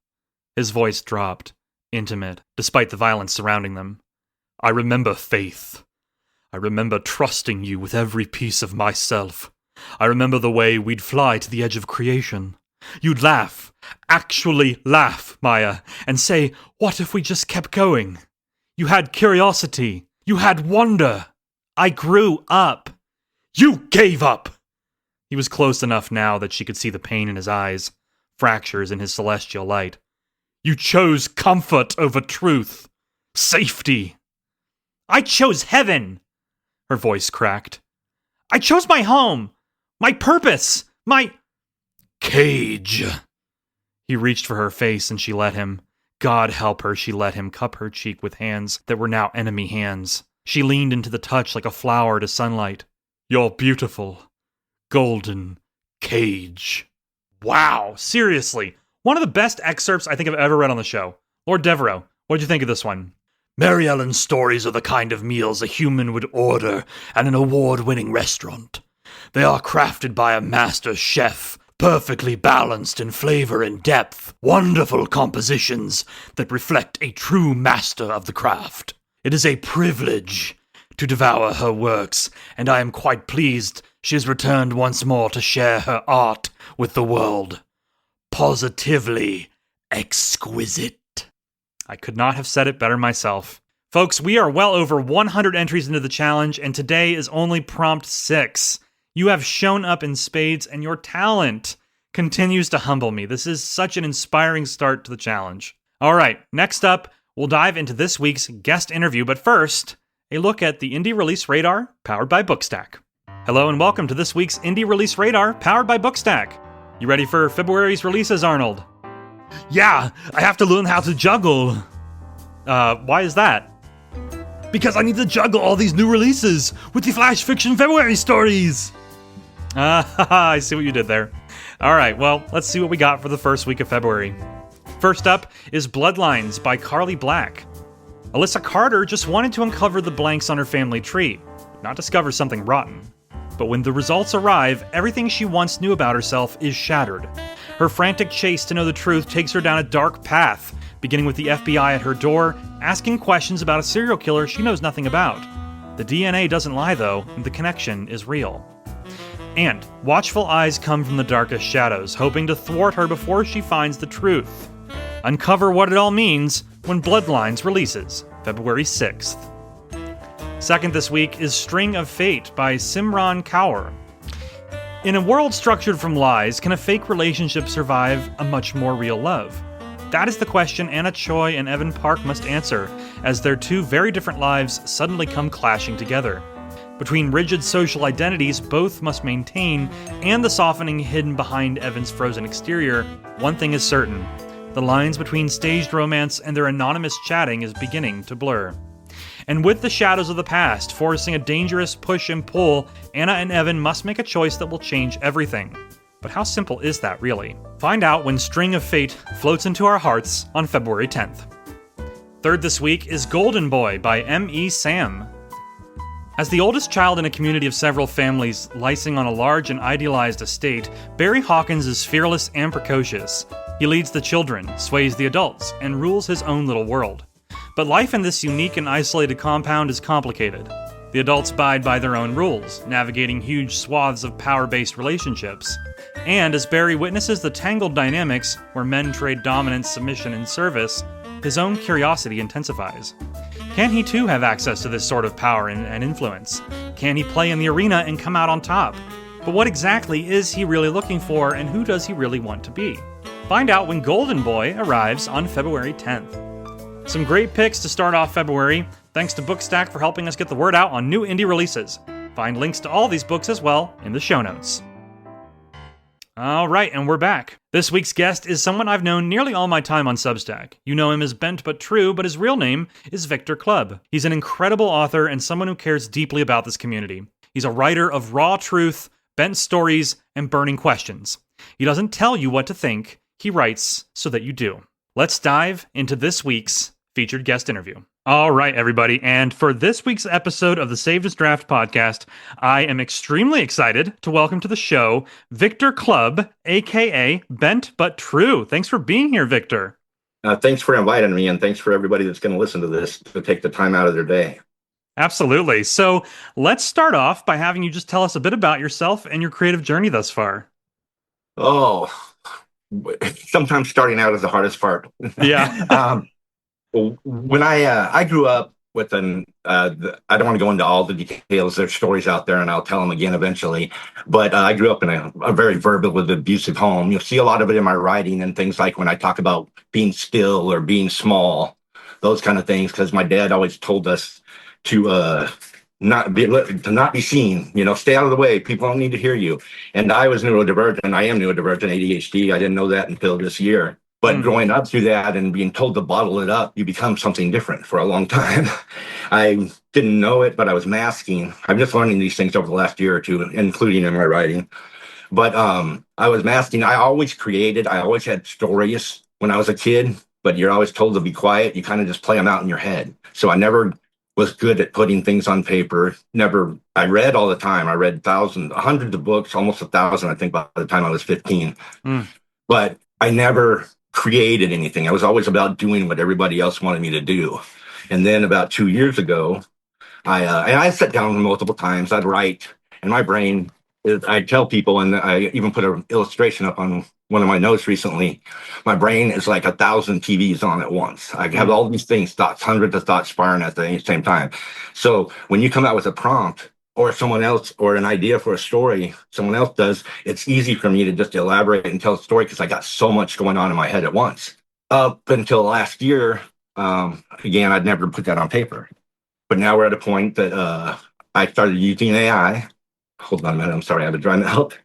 His voice dropped, intimate, despite the violence surrounding them. I remember faith. I remember trusting you with every piece of myself. I remember the way we'd fly to the edge of creation. You'd laugh, actually laugh, Maya, and say, what if we just kept going? You had curiosity. You had wonder. I grew up. You gave up! He was close enough now that she could see the pain in his eyes, fractures in his celestial light. You chose comfort over truth. Safety. I chose heaven! Her voice cracked. I chose my home! My purpose! My... Cage. He reached for her face and she let him. God help her, she let him cup her cheek with hands that were now enemy hands. She leaned into the touch like a flower to sunlight. Your beautiful, golden cage. Wow, seriously. One of the best excerpts I think I've ever read on the show. Lord Devereaux, what did you think of this one? Mary Ellen's stories are the kind of meals a human would order at an award-winning restaurant. They are crafted by a master chef, perfectly balanced in flavor and depth, wonderful compositions that reflect a true master of the craft. It is a privilege to devour her works, and I am quite pleased she has returned once more to share her art with the world. Positively exquisite. I could not have said it better myself. Folks, we are well over 100 entries into the challenge, and today is only prompt 6. You have shown up in spades, and your talent continues to humble me. This is such an inspiring start to the challenge. All right, next up, we'll dive into this week's guest interview, but first, a look at the Indie Release Radar, powered by BookStack. Hello and welcome to this week's Indie Release Radar, powered by BookStack. You ready for February's releases, Arnold? Yeah, I have to learn how to juggle. Why is that? Because I need to juggle all these new releases with the Flash Fiction February stories. I see what you did there. All right, well, let's see what we got for the first week of February. First up is Bloodlines by Carly Black. Alyssa Carter just wanted to uncover the blanks on her family tree, not discover something rotten. But when the results arrive, everything she once knew about herself is shattered. Her frantic chase to know the truth takes her down a dark path, beginning with the FBI at her door, asking questions about a serial killer she knows nothing about. The DNA doesn't lie, though, and the connection is real. And watchful eyes come from the darkest shadows, hoping to thwart her before she finds the truth. Uncover what it all means when Bloodlines releases, February 6th. Second this week is String of Fate by Simran Kaur. In a world structured from lies, can a fake relationship survive a much more real love? That is the question Anna Choi and Evan Park must answer, as their two very different lives suddenly come clashing together. Between rigid social identities both must maintain, and the softening hidden behind Evan's frozen exterior, one thing is certain. The lines between staged romance and their anonymous chatting is beginning to blur. And with the shadows of the past forcing a dangerous push and pull, Anna and Evan must make a choice that will change everything. But how simple is that, really? Find out when String of Fate floats into our hearts on February 10th. Third this week is Golden Boy by M.E. Sam. As the oldest child in a community of several families licing on a large and idealized estate, Barry Hawkins is fearless and precocious. He leads the children, sways the adults, and rules his own little world. But life in this unique and isolated compound is complicated. The adults abide by their own rules, navigating huge swaths of power-based relationships. And as Barry witnesses the tangled dynamics where men trade dominance, submission, and service, his own curiosity intensifies. Can he too have access to this sort of power and influence? Can he play in the arena and come out on top? But what exactly is he really looking for, and who does he really want to be? Find out when Golden Boy arrives on February 10th. Some great picks to start off February. Thanks to BookStack for helping us get the word out on new indie releases. Find links to all these books as well in the show notes. All right, and we're back. This week's guest is someone I've known nearly all my time on Substack. You know him as Bent But True, but his real name is Victor Clubb. He's an incredible author and someone who cares deeply about this community. He's a writer of raw truth, bent stories, and burning questions. He doesn't tell you what to think, he writes so that you do. Let's dive into this week's featured guest interview. All right, everybody. And for this week's episode of the Saved as Draft podcast, I am extremely excited to welcome to the show Victor Clubb, aka Bent But True. Thanks for being here, Victor. Thanks for inviting me, and thanks for everybody that's going to listen to this to take the time out of their day. Absolutely. So let's start off by having you just tell us a bit about yourself and your creative journey thus far. Oh, sometimes starting out is the hardest part. Yeah. When I grew up with I don't want to go into all the details. There's stories out there, and I'll tell them again eventually. But I grew up in a very verbal with abusive home. You'll see a lot of it in my writing and things like when I talk about being still or being small, those kind of things. Because my dad always told us to not be seen. Stay out of the way. People don't need to hear you. And I was neurodivergent. I am neurodivergent, ADHD. I didn't know that until this year. But growing up through that and being told to bottle it up, you become something different for a long time. I didn't know it, but I was masking. I'm just learning these things over the last year or two, including in my writing. But I was masking. I always created. I always had stories when I was a kid, but you're always told to be quiet. You kind of just play them out in your head. So I never was good at putting things on paper. Never. I read all the time. I read hundreds of books, almost 1,000, I think, by the time I was 15. But I never created anything. I was always about doing what everybody else wanted me to do. And then about 2 years ago, I sat down multiple times. I'd write, and my brain, I tell people, and I even put an illustration up on one of my notes recently. My brain is like 1,000 TVs on at once. I have all these things, hundreds of thoughts firing at the same time. So when you come out with a prompt, or someone else, or an idea for a story someone else does, it's easy for me to just elaborate and tell a story because I got so much going on in my head at once. Up until last year, again, I'd never put that on paper. But now we're at a point that I started using AI. Hold on a minute. I'm sorry. I have a dry mouth.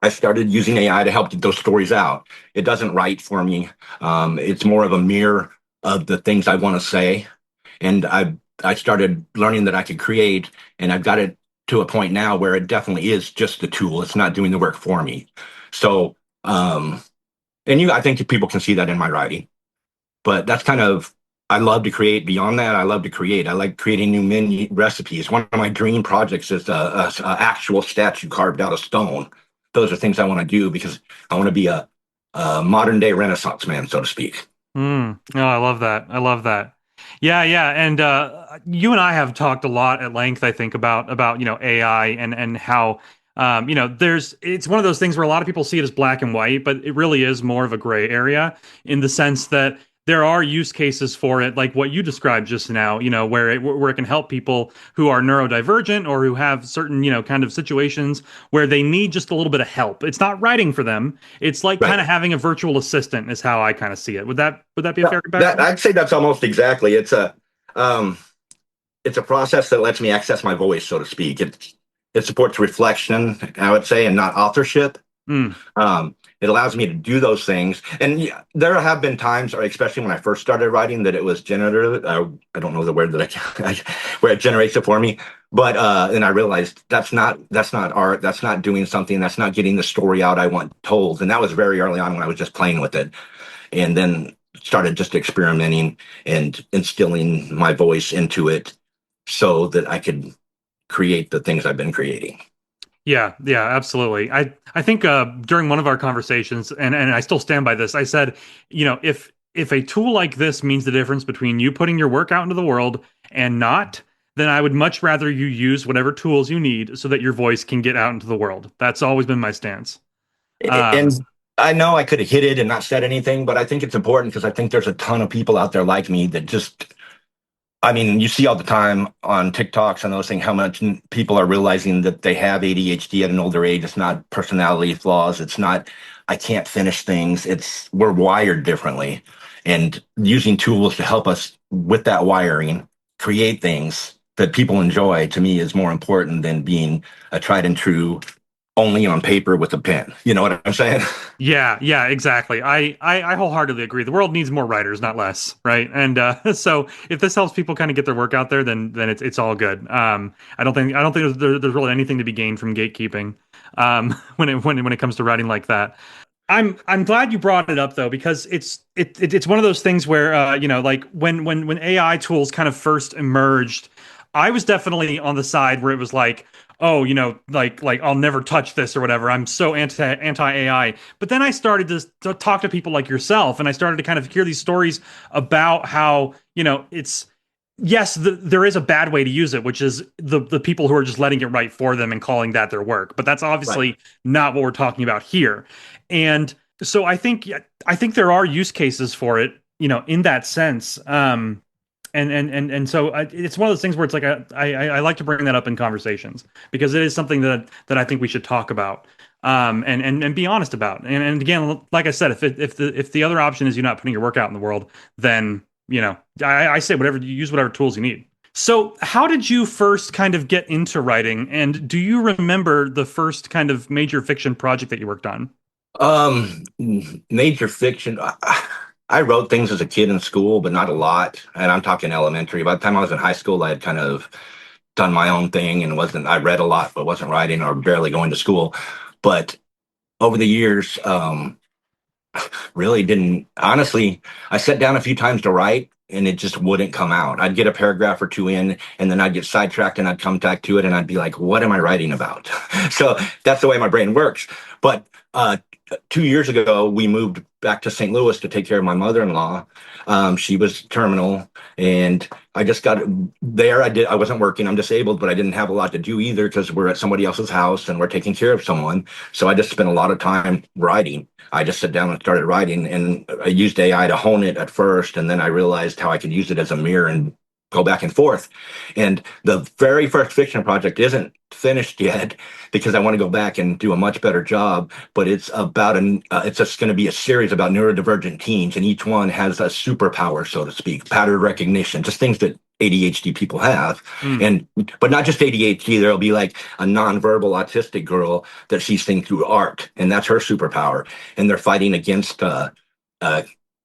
I started using AI to help get those stories out. It doesn't write for me. It's more of a mirror of the things I want to say. And I started learning that I could create, and I've got it to a point now where it definitely is just a tool. It's not doing the work for me. So, I think people can see that in my writing, but that's kind of, I love to create. Beyond that, I love to create. I like creating new menu recipes. One of my dream projects is a actual statue carved out of stone. Those are things I want to do because I want to be a modern day Renaissance man, so to speak. Oh, I love that. I love that. Yeah. And you and I have talked a lot at length, I think, about AI and how it's one of those things where a lot of people see it as black and white, but it really is more of a gray area in the sense that there are use cases for it, like what you described just now, where it can help people who are neurodivergent or who have certain, kind of situations where they need just a little bit of help. It's not writing for them. It's like kind of having a virtual assistant is how I kind of see it. Would that be a fair comparison? I'd say that's almost exactly. It's a process that lets me access my voice, so to speak. It supports reflection, I would say, and not authorship. It allows me to do those things. And there have been times, or especially when I first started writing, that it was generative. I don't know the word that where it generates it for me. But and I realized that's not art. That's not doing something. That's not getting the story out I want told. And that was very early on when I was just playing with it. And then started just experimenting and instilling my voice into it so that I could create the things I've been creating. Yeah, absolutely. I think during one of our conversations, and I still stand by this, I said, if a tool like this means the difference between you putting your work out into the world and not, then I would much rather you use whatever tools you need so that your voice can get out into the world. That's always been my stance. And I know I could have hit it and not said anything, but I think it's important because I think there's a ton of people out there like me that just, you see all the time on TikToks and those things, how much people are realizing that they have ADHD at an older age. It's not personality flaws. It's not, I can't finish things. We're wired differently, and using tools to help us with that wiring, create things that people enjoy, to me, is more important than being a tried and true only on paper with a pen. You know what I'm saying? Yeah, exactly. I wholeheartly agree. The world needs more writers, not less, right? And so if this helps people kind of get their work out there, then it's all good. I don't think there's really anything to be gained from gatekeeping when it comes to writing like that. I'm glad you brought it up though, because it's one of those things where like when AI tools kind of first emerged, I was definitely on the side where it was like, oh, like I'll never touch this or whatever. I'm so anti AI. But then I started to talk to people like yourself, and I started to kind of hear these stories about how, it's yes, there is a bad way to use it, which is the people who are just letting it write for them and calling that their work. But that's obviously Right. not what we're talking about here. And so I think there are use cases for it, in that sense. And so it's one of those things where it's like I like to bring that up in conversations because it is something that I think we should talk about. And be honest about. And again, like I said, if the other option is you're not putting your work out in the world, then I say whatever you use, whatever tools you need. So, how did you first kind of get into writing? And do you remember the first kind of major fiction project that you worked on? Major fiction. I wrote things as a kid in school, but not a lot. And I'm talking elementary. By the time I was in high school, I had kind of done my own thing and I read a lot, but wasn't writing or barely going to school. But over the years, really didn't, honestly, I sat down a few times to write and it just wouldn't come out. I'd get a paragraph or two in and then I'd get sidetracked and I'd come back to it and I'd be like, what am I writing about? So that's the way my brain works. But, 2 years ago, we moved back to St. Louis to take care of my mother-in-law. She was terminal, and I just got there. I wasn't working. I'm disabled, but I didn't have a lot to do either because we're at somebody else's house and we're taking care of someone. So I just spent a lot of time writing. I just sat down and started writing, and I used AI to hone it at first, and then I realized how I could use it as a mirror and go back and forth. And the very first fiction project isn't finished yet because I want to go back and do a much better job. But it's about it's just going to be a series about neurodivergent teens, and each one has a superpower, so to speak, pattern recognition, just things that ADHD people have. Mm, And but not just ADHD, there'll be like a nonverbal autistic girl that sees things through art, and that's her superpower. And they're fighting against uh,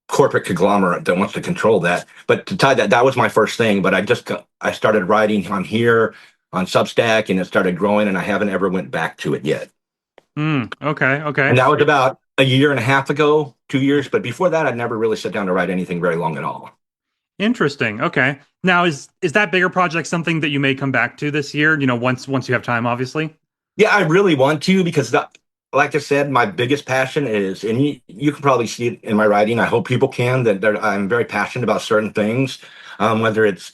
corporate conglomerate that wants to control that. But to tie that was my first thing. But I started writing on here on Substack, and it started growing, and I haven't ever went back to it yet. okay, okay. And that was about a year and a half ago, 2 years. But before that, I'd never really sat down to write anything very long at all. Interesting. Okay. Now, is that bigger project something that you may come back to this year? Once you have time, obviously. Yeah, I really want to because like I said, my biggest passion is, and you can probably see it in my writing. I hope people can that I'm very passionate about certain things, whether it's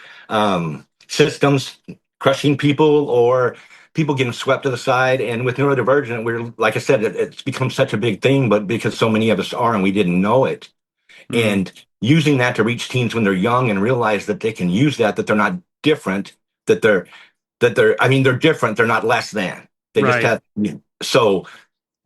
systems crushing people or people getting swept to the side. And with neurodivergent, we're like I said, it's become such a big thing, but because so many of us are and we didn't know it, Mm, and using that to reach teens when they're young and realize that they can use that they're not different, I mean, they're different, they're not less than. They just right. have so.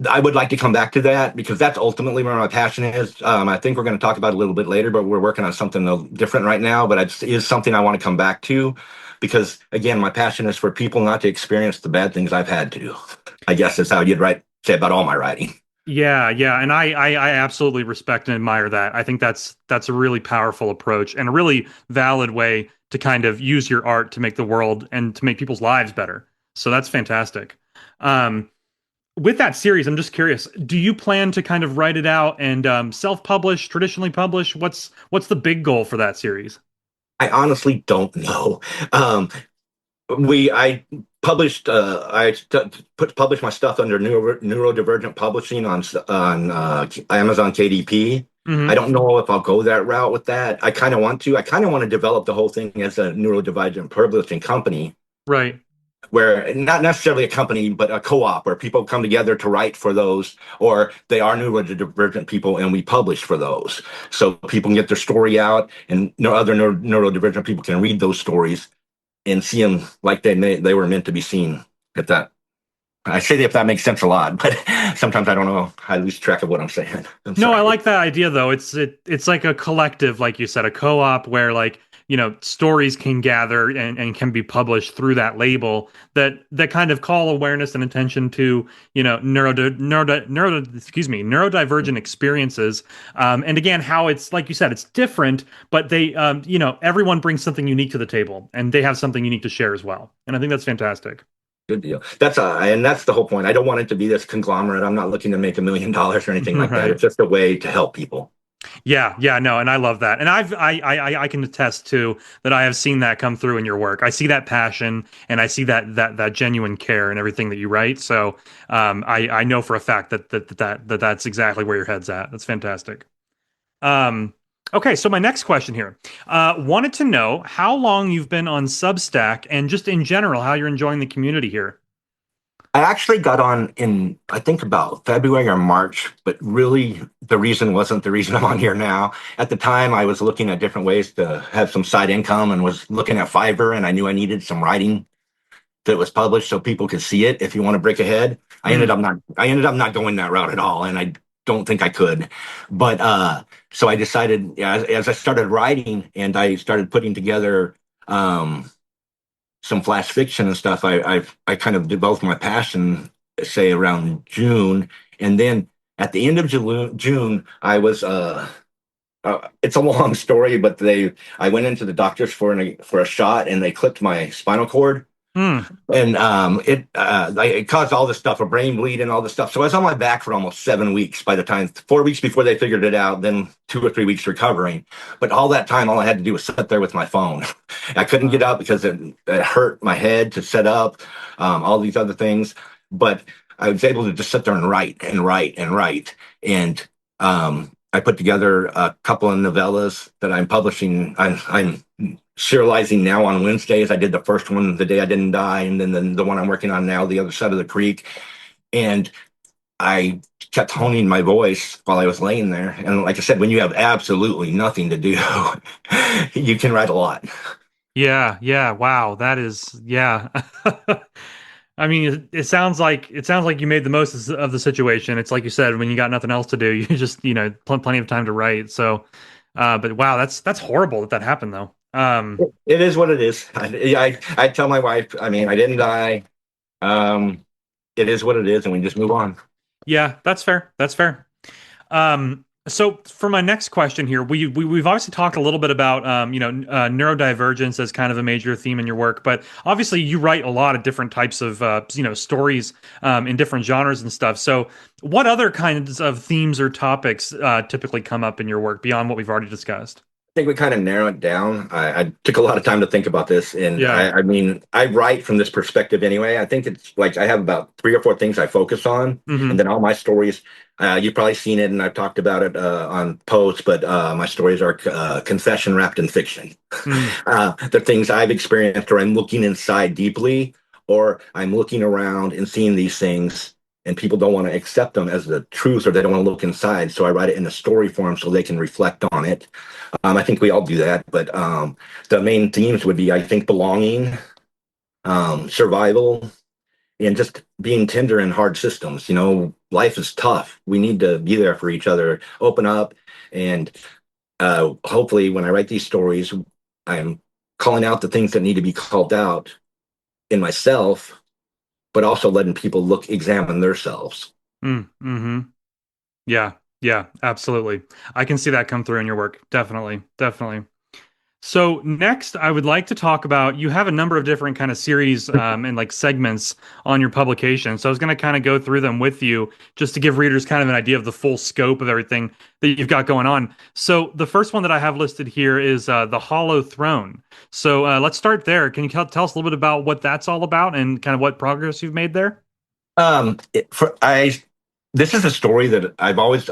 I would like to come back to that because that's ultimately where my passion is. I think we're going to talk about it a little bit later, but we're working on something different right now. But it is something I want to come back to because, again, my passion is for people not to experience the bad things I've had to. I guess that's how you'd say about all my writing. Yeah, yeah, and I absolutely respect and admire that. I think that's a really powerful approach and a really valid way to kind of use your art to make the world and to make people's lives better. So that's fantastic. Um, with that series, I'm just curious, do you plan to kind of write it out and self-publish, traditionally publish? What's the big goal for that series? I honestly don't know. I published published my stuff under neurodivergent publishing on Amazon KDP. I Hmm. don't know if I'll go that route with that. I kind of want to. I kind of want to develop the whole thing as a neurodivergent publishing company, Right. where not necessarily a company, but a co-op where people come together to write for those, or they are neurodivergent people and we publish for those. So people can get their story out and no other neurodivergent people can read those stories and see them like they were meant to be seen. If that I say if that makes sense a lot, but sometimes I don't know. I lose track of what I'm saying. I'm No, I sorry. like that idea though. It's like a collective, like you said, a co-op where like, stories can gather and can be published through that label that kind of call awareness and attention to, neurodivergent experiences. And again, how it's like you said, it's different, but they everyone brings something unique to the table and they have something unique to share as well. And I think that's fantastic. Good deal. And that's the whole point. I don't want it to be this conglomerate. I'm not looking to make $1 million or anything like that. Right. It's just a way to help people. Yeah, no, and I love that, and I can attest to that. I have seen that come through in your work. I see that passion, and I see that genuine care and everything that you write. So, I know for a fact that's exactly where your head's at. That's fantastic. Okay, so my next question here, wanted to know how long you've been on Substack, and just in general, how you're enjoying the community here. I actually got on in, I think, about February or March, but really the reason wasn't the reason I'm on here now. At the time, I was looking at different ways to have some side income and was looking at Fiverr, and I knew I needed some writing that was published so people could see it if you want to break ahead. I ended up not going that route at all, and I don't think I could. But so I decided, yeah, as I started writing and I started putting together some flash fiction and stuff, I kind of developed my passion, say around June, and then at the end of June, I was it's a long story, but I went into the doctors for a shot, and they clipped my spinal cord. And it caused all this stuff, a brain bleed and all this stuff. So I was on my back for almost 7 weeks by the time, 4 weeks before they figured it out, then 2 or 3 weeks recovering. But all that time, all I had to do was sit there with my phone. I couldn't get up because it hurt my head to set up, all these other things. But I was able to just sit there and write and write and write. And I put together a couple of novellas that I'm publishing. I'm serializing now on Wednesdays. I did the first one, The Day I Didn't Die, and then the one I'm working on now, The Other Side of the Creek. And I kept honing my voice while I was laying there. And like I said, when you have absolutely nothing to do, you can write a lot. Yeah. Wow, that is, yeah. I mean, it sounds like you made the most of the situation. It's like you said, when you got nothing else to do, you just, plenty of time to write. So, but wow, that's horrible that happened though. It is what it is. I tell my wife, I mean, I didn't die. It is what it is, and we just move on. Yeah, that's fair. That's fair. So for my next question here, we've obviously talked a little bit about neurodivergence as kind of a major theme in your work, but obviously you write a lot of different types of stories in different genres and stuff. So what other kinds of themes or topics typically come up in your work beyond what we've already discussed? I think we kind of narrow it down. I took a lot of time to think about this, and Yeah. I mean, I write from this perspective anyway. I think it's like I have about 3 or 4 things I focus on, Mm-hmm. and then all my stories. You've probably seen it, and I've talked about it on posts. But my stories are confession wrapped in fiction. They're things I've experienced, or I'm looking inside deeply, or I'm looking around and seeing these things, and people don't want to accept them as the truth, or they don't want to look inside. So I write it in a story form so they can reflect on it. I think we all do that, but the main themes would be, I think, belonging, survival, and just being tender in hard systems. Life is tough. We need to be there for each other, open up, and hopefully when I write these stories, I'm calling out the things that need to be called out in myself, but also letting people examine themselves. Mm-hmm. Yeah, absolutely. I can see that come through in your work. Definitely. So next, I would like to talk about, you have a number of different kind of series and like segments on your publication. So I was going to kind of go through them with you just to give readers kind of an idea of the full scope of everything that you've got going on. So the first one that I have listed here is The Hollow Throne. So let's start there. Can you tell us a little bit about what that's all about and kind of what progress you've made there? This is a story that I've always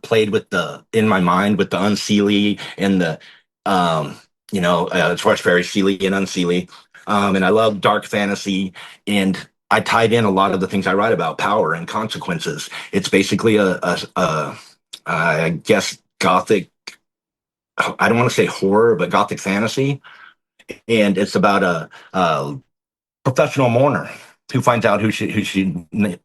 played with in my mind with the unseelie and the as far as very seelie and unseelie, and I love dark fantasy, and I tied in a lot of the things I write about, power and consequences. It's basically I guess gothic. I don't want to say horror, but gothic fantasy, and it's about a professional mourner who finds out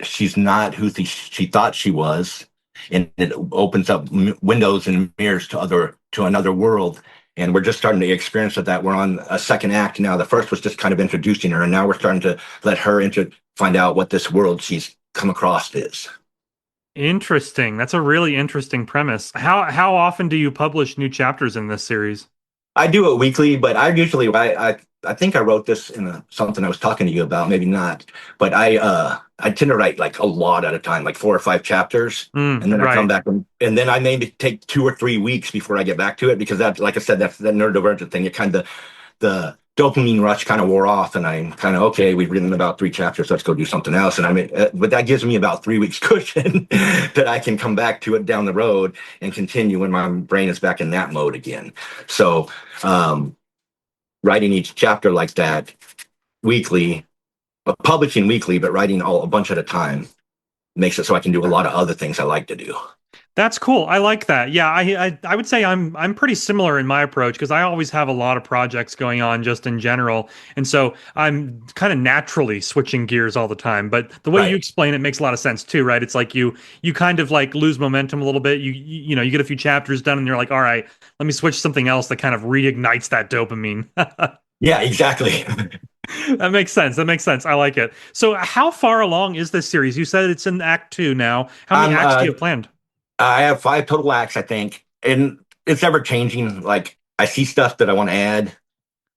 she's not who she thought she was, and it opens up windows and mirrors to another world. And we're just starting to experience that. We're on a second act now. The first was just kind of introducing her, and now we're starting to let her find out what this world she's come across is. Interesting. That's a really interesting premise. How often do you publish new chapters in this series? I do it weekly, but I think I wrote this in something I was talking to you about, maybe not, but I tend to write like a lot at a time, like 4 or 5 chapters, and then I come Right. back and then I maybe take 2 or 3 weeks before I get back to it because that, like I said, that's that neurodivergent thing. It kind of the dopamine rush kind of wore off, and I'm kind of okay. We've written about 3 chapters. Let's go do something else. And I mean, but that gives me about 3 weeks cushion that I can come back to it down the road and continue when my brain is back in that mode again. So, writing each chapter like that weekly, publishing weekly, but writing a bunch at a time makes it so I can do a lot of other things I like to do. That's cool. I like that. Yeah, I would say I'm pretty similar in my approach because I always have a lot of projects going on just in general, and so I'm kind of naturally switching gears all the time. But the way you Right. explain it makes a lot of sense too, right? It's like you kind of like lose momentum a little bit. You know you get a few chapters done, and you're like, all right, let me switch something else that kind of reignites that dopamine. Yeah, exactly. That makes sense. That makes sense. I like it. So, how far along is this series? You said it's in Act Two now. How many I'm acts do you have planned? I have 5 total acts, I think, and it's ever changing. Like I see stuff that I want to add.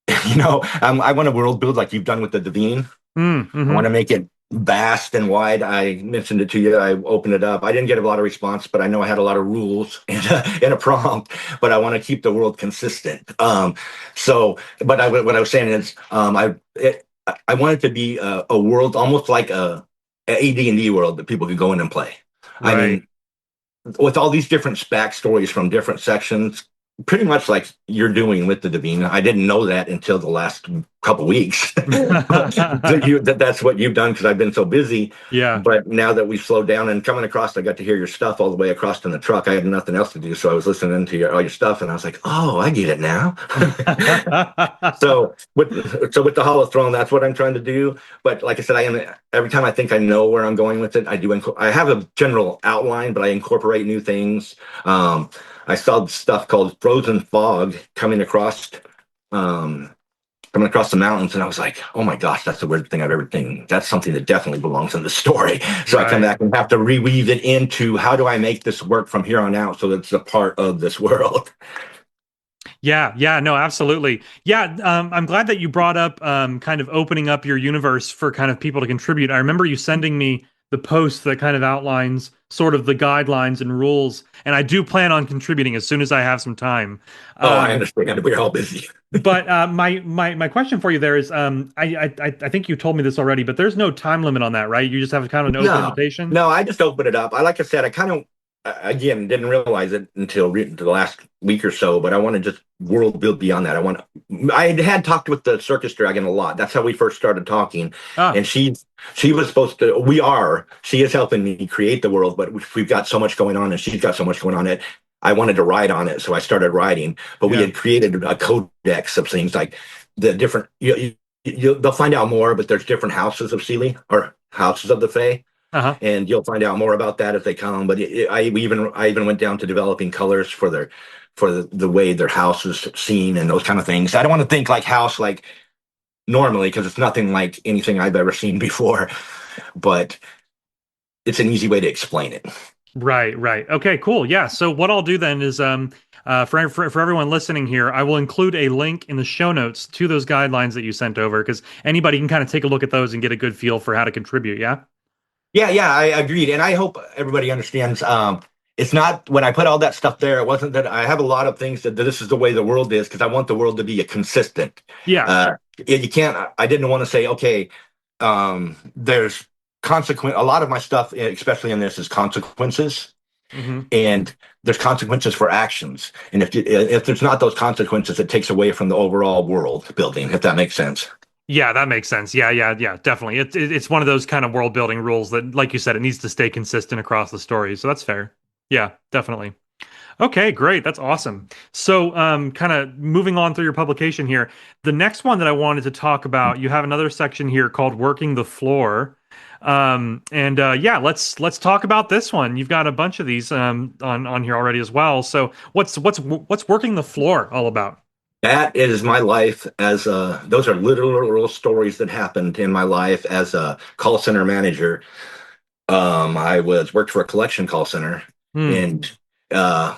I want to world build like you've done with the Devine. I want Mm-hmm. to make it vast and wide. I mentioned it to you. I opened it up. I didn't get a lot of response, but I know I had a lot of rules and a prompt. But I want to keep the world consistent. What I was saying is, I want it to be a world almost like a AD&D world that people could go in and play. I Right. mean, with all these different backstories from different sections, pretty much like you're doing with the Davina. I didn't know that until the last couple weeks. That's what you've done because I've been so busy. Yeah. But now that we've slowed down and coming across, I got to hear your stuff all the way across in the truck. I had nothing else to do, so I was listening to all your stuff, and I was like, "Oh, I get it now." So with the Hall of Throne, that's what I'm trying to do. But like I said, I am every time I think I know where I'm going with it, I do. I have a general outline, but I incorporate new things. I saw stuff called Frozen Fog um, coming across the mountains, and I was like, "Oh my gosh, that's the weirdest thing I've ever seen. That's something that definitely belongs in the story." So I come Right. back and have to reweave it into how do I make this work from here on out so that it's a part of this world. Yeah, yeah, no, absolutely. Yeah, I'm glad that you brought up kind of opening up your universe for kind of people to contribute. I remember you sending me the post that kind of outlines sort of the guidelines and rules, and I do plan on contributing as soon as I have some time. Oh, I Um, understand. We're all busy. but my question for you there is, I think you told me this already, but there's no time limit on that, right? You just have kind of an open No, invitation. no, I just opened it up. Like I said, I kind of again didn't realize it until the last week or so. But I want to just world build beyond that. I had talked with the circus dragon a lot. That's how we first started talking, Ah, and she was supposed to. She is helping me create the world, but we've got so much going on, and she's got so much going on that I wanted to write on it, so I started writing. But we yeah. had created a codex of things like the different. They'll find out more, but there's different houses of Sealy or houses of the Fae, Uh-huh. and you'll find out more about that as they come. But I even went down to developing colors for the way their house is seen and those kind of things. I don't want to think like house like normally because it's nothing like anything I've ever seen before, but it's an easy way to explain it. Right, right. Okay, cool. Yeah. So what I'll do then is for everyone listening here, I will include a link in the show notes to those guidelines that you sent over because anybody can kind of take a look at those and get a good feel for how to contribute. Yeah. Yeah, yeah, I agreed, and I hope everybody understands. It's not when I put all that stuff there. It wasn't that I have a lot of things that this is the way the world is because I want the world to be a consistent. Yeah. You can't. I didn't want to say okay. There's consequence. A lot of my stuff, especially in this, is consequences, Hmm. and there's consequences for actions. And if there's not those consequences, it takes away from the overall world building. If that makes sense. Yeah, that makes sense. Yeah, yeah, yeah, definitely. It's one of those kind of world building rules that, like you said, it needs to stay consistent across the story. So that's fair. Yeah, definitely. Okay, great. That's awesome. So, kind of moving on through your publication here, the next one that I wanted to talk about, you have another section here called "Working the Floor," and yeah, let's talk about this one. You've got a bunch of these on here already as well. So, what's "Working the Floor" all about? That is my life as those are literal stories that happened in my life as a call center manager. I was worked for a collection call center, Hmm. and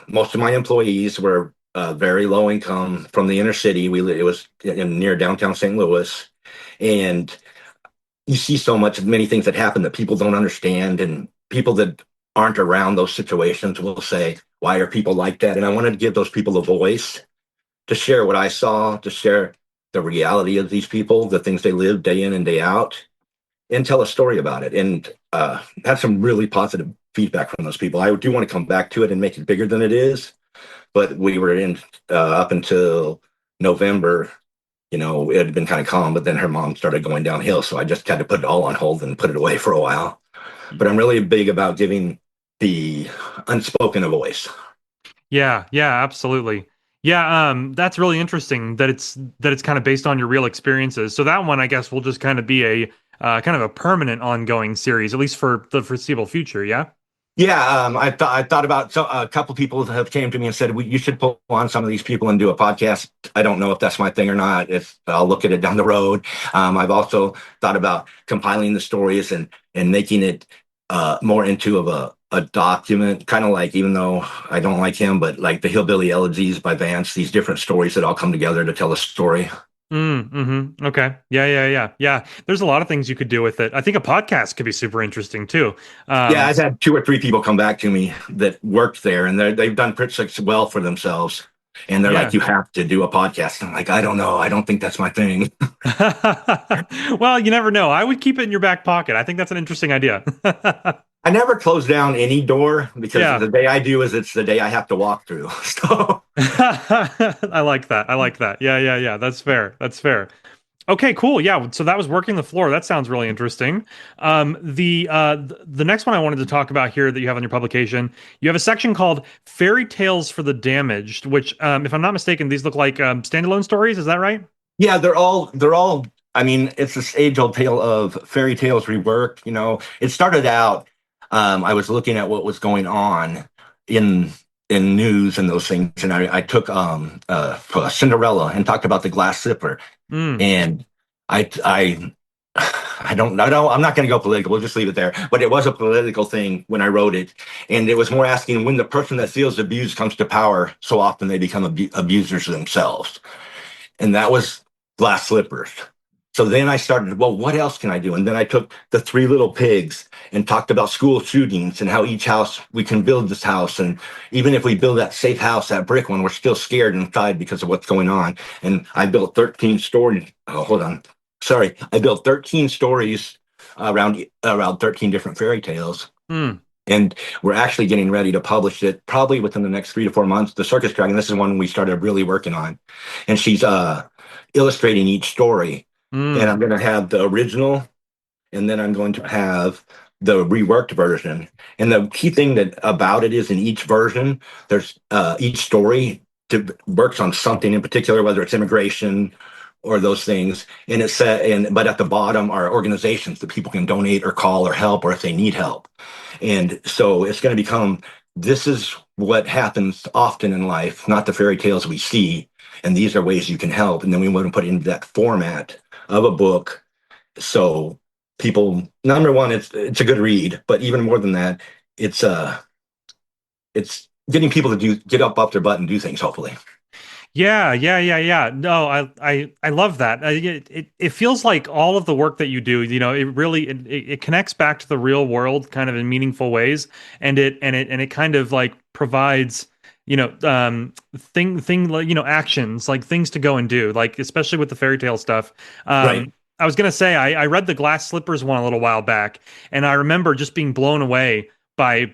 most of my employees were very low income from the inner city. It was near downtown St. Louis, and you see many things that happen that people don't understand, and people that aren't around those situations will say, "Why are people like that?" And I wanted to give those people a voice to share what I saw, to share the reality of these people, the things they live day in and day out, and tell a story about it. And have some really positive feedback from those people. I do want to come back to it and make it bigger than it is, but we were in up until November. It had been kind of calm, but then her mom started going downhill. So I just had to put it all on hold and put it away for a while. But I'm really big about giving the unspoken a voice. Yeah, absolutely. Yeah, that's really interesting that it's kind of based on your real experiences. So that one, I guess, will just kind of be a kind of a permanent ongoing series, at least for the foreseeable future. Yeah. Yeah, I thought about a couple people have came to me and said you should pull on some of these people and do a podcast. I don't know if that's my thing or not. If I'll look at it down the road. I've also thought about compiling the stories and making it more into a document, kind of like, even though I don't like him, but like the Hillbilly Elegies by Vance. These different stories that all come together to tell a story. Okay. Yeah. There's a lot of things you could do with it. I think a podcast could be super interesting too. Yeah, I've had 2 or 3 people come back to me that worked there, and they've done pretty well for themselves. And they're like, "You have to do a podcast." And I'm like, "I don't know. I don't think that's my thing." Well, you never know. I would keep it in your back pocket. I think that's an interesting idea. I never close down any door, because the day I do it's the day I have to walk through. So I like that. Yeah. That's fair. Okay, cool. Yeah, so that was Working the Floor. That sounds really interesting. The next one I wanted to talk about here that you have on your publication, you have a section called Fairy Tales for the Damaged, which, if I'm not mistaken, these look like standalone stories. Is that right? yeah, they're all. I mean, it's this age-old tale of fairy tales reworked. It started out. I was looking at what was going on in news and those things, and I took Cinderella and talked about the glass slipper. And I don't know. I'm not going to go political. We'll just leave it there. But it was a political thing when I wrote it, and it was more asking, when the person that feels abused comes to power, so often they become abusers themselves, and that was glass slippers. So then I started, well, what else can I do? And then I took the 3 Little Pigs and talked about school shootings and how each house, we can build this house. And even if we build that safe house, that brick one, we're still scared inside because of what's going on. And I built 13 stories. Oh, hold on. Sorry. I built 13 stories around 13 different fairy tales. And we're actually getting ready to publish it probably within the next 3 to 4 months. The Circus Dragon, this is one we started really working on. And she's illustrating each story. And I'm going to have the original, and then I'm going to have the reworked version. And the key thing about it is, in each version, there's each story works on something in particular, whether it's immigration or those things. And but at the bottom are organizations that people can donate or call or help, or if they need help. And so it's going to become, this is what happens often in life, not the fairy tales we see. And these are ways you can help. And then we want to put it into that format of a book. So people, number one, it's a good read, but even more than that, it's getting people to get up off their butt and do things, hopefully. Yeah. No, I love that. It feels like all of the work that you do, it really it connects back to the real world kind of in meaningful ways, and it kind of like provides actions, like things to go and do, like especially with the fairy tale stuff. Right. I was gonna say I read the glass slippers one a little while back, and I remember just being blown away by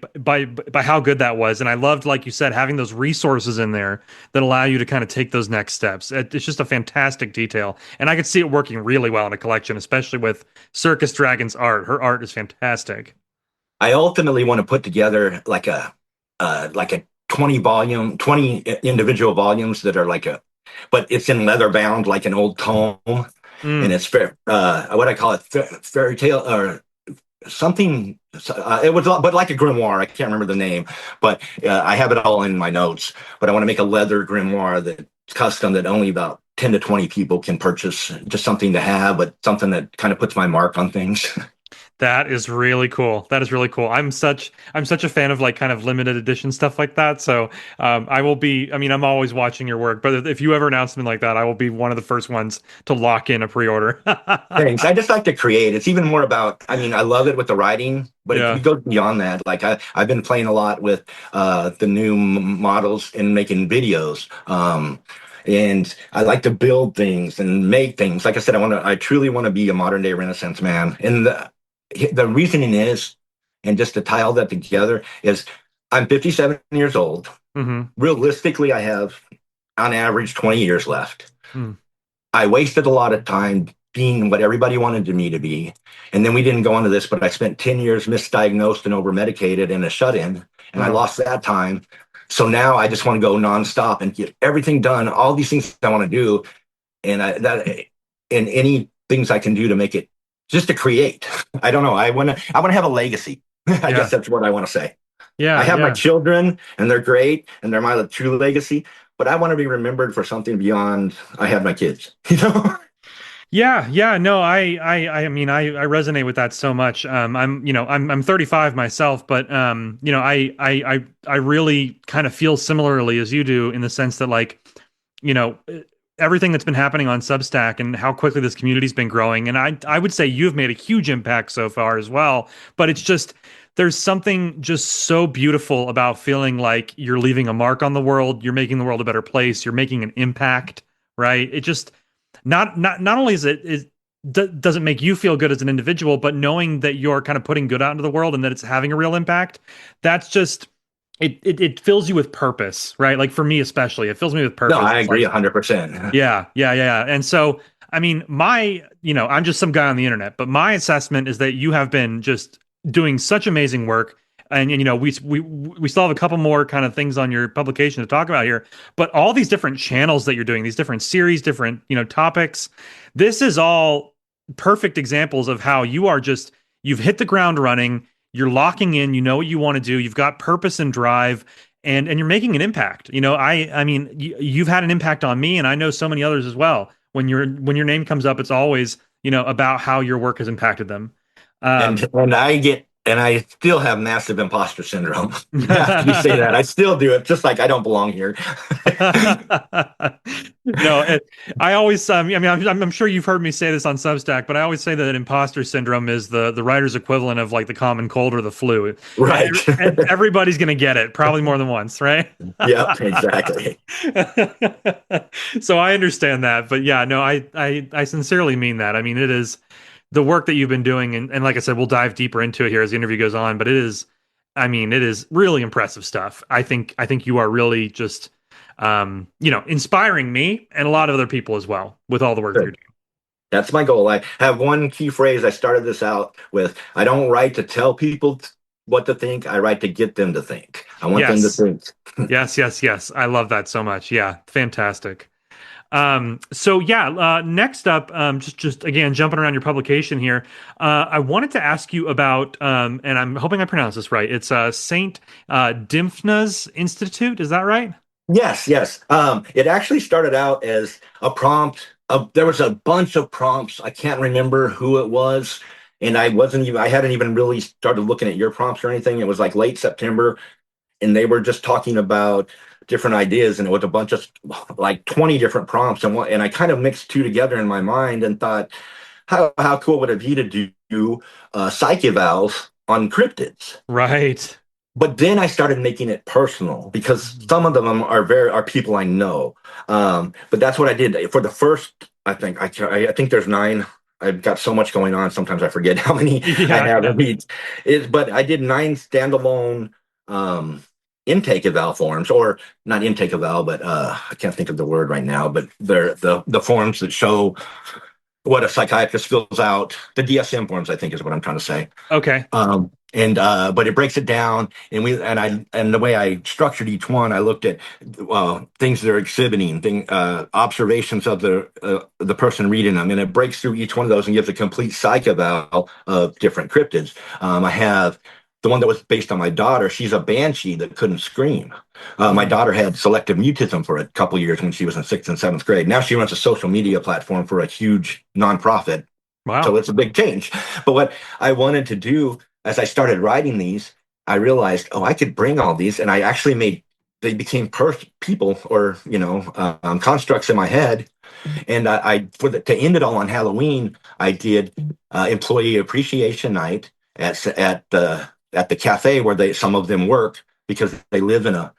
how good that was. And I loved, like you said, having those resources in there that allow you to kind of take those next steps. It's just a fantastic detail, and I could see it working really well in a collection, especially with Circus Dragon's art. Her art is fantastic. I ultimately want to put together like a 20 individual volumes that are but it's in leather bound, like an old tome. And it's what I call it, fairy tale or something. It was, but like a grimoire. I can't remember the name, but I have it all in my notes. But I want to make a leather grimoire that's custom, that only about 10 to 20 people can purchase. Just something to have, but something that kind of puts my mark on things. That is really cool. That is really cool. I'm such a fan of like kind of limited edition stuff like that. So I will be. I mean, I'm always watching your work, but if you ever announce something like that, I will be one of the first ones to lock in a pre-order. Thanks. I just like to create. It's even more about, I mean, I love it with the writing, but Yeah. it goes beyond that. Like I've been playing a lot with the new models and making videos. And I like to build things and make things. Like I said, I truly want to be a modern day Renaissance man. And the reasoning is, and just to tie all that together, is I'm 57 years old. Mm-hmm. Realistically, I have on average 20 years left. Mm. I wasted a lot of time being what everybody wanted me to be. And then we didn't go into this, but I spent 10 years misdiagnosed and over medicated and a shut in, and I lost that time. So now I just want to go nonstop and get everything done, all these things I want to do. And any things I can do to make it just to create. I don't know. I want to have a legacy. I guess that's what I want to say. Yeah. I have my children and they're great and they're my true legacy, but I want to be remembered for something beyond I have my kids, you know? Yeah, no, I mean, I resonate with that so much. I'm 35 myself, but I really kind of feel similarly as you do in the sense that like, everything that's been happening on Substack and how quickly this community's been growing, and I would say you've made a huge impact so far as well. But it's just there's something just so beautiful about feeling like you're leaving a mark on the world, you're making the world a better place, you're making an impact, right? It just not only does it make you feel good as an individual, but knowing that you're kind of putting good out into the world and that it's having a real impact, that's just it fills you with purpose, right? Like for me especially, it fills me with purpose. No, I agree 100%. Yeah. And so, I mean, I'm just some guy on the internet, but my assessment is that you have been just doing such amazing work. And we still have a couple more kind of things on your publication to talk about here, but all these different channels that you're doing, these different series, different topics, this is all perfect examples of how you've hit the ground running, you're locking in, you know what you want to do, you've got purpose and drive, and you're making an impact. I mean, you've had an impact on me, and I know so many others as well. When your name comes up, it's always about how your work has impacted them. And I still have massive imposter syndrome. After you say that, I still do it. Just like I don't belong here. No, I always. I'm sure you've heard me say this on Substack, but I always say that imposter syndrome is the writer's equivalent of like the common cold or the flu. Right. And everybody's gonna get it, probably more than once, right? Yep, exactly. So I understand that, but yeah, no, I sincerely mean that. I mean, it is the work that you've been doing, and like I said, we'll dive deeper into it here as the interview goes on, but it is really impressive stuff. I think you are really just, inspiring me and a lot of other people as well with all the work that you're doing. That's my goal. I have one key phrase. I started this out with, I don't write to tell people what to think. I write to get them to think. I want them to think. Yes. I love that so much. Yeah. Fantastic. Next up, just again, jumping around your publication here, I wanted to ask you about, and I'm hoping I pronounce this right. It's Saint Dymphna's Institute. Is that right? Yes. It actually started out as a prompt. There was a bunch of prompts. I can't remember who it was. And I hadn't even really started looking at your prompts or anything. It was like late September, and they were just talking about different ideas, and it was a bunch of like 20 different prompts, and I kind of mixed two together in my mind and thought, how cool would it be to do psych evals on cryptids? Right. But then I started making it personal because some of them are people I know. But that's what I did for the first. I think there's 9. I've got so much going on. Sometimes I forget how many I have. But I did 9 standalone intake eval forms, or not intake eval, but I can't think of the word right now. But they're the forms that show what a psychiatrist fills out. The DSM forms, I think, is what I'm trying to say. Okay. But it breaks it down, and the way I structured each one, I looked at things they're exhibiting, observations of the person reading them, and it breaks through each one of those and gives a complete psych eval of different cryptids. I have the one that was based on my daughter. She's a banshee that couldn't scream. My daughter had selective mutism for a couple years when she was in 6th and 7th grade. Now she runs a social media platform for a huge nonprofit Wow. So it's a big change. But what I wanted to do as I started writing these, I realized, oh, I could bring all these, and I actually made they became people or constructs in my head. And to end it all on Halloween, I did employee appreciation night at the cafe where some of them work because they live in a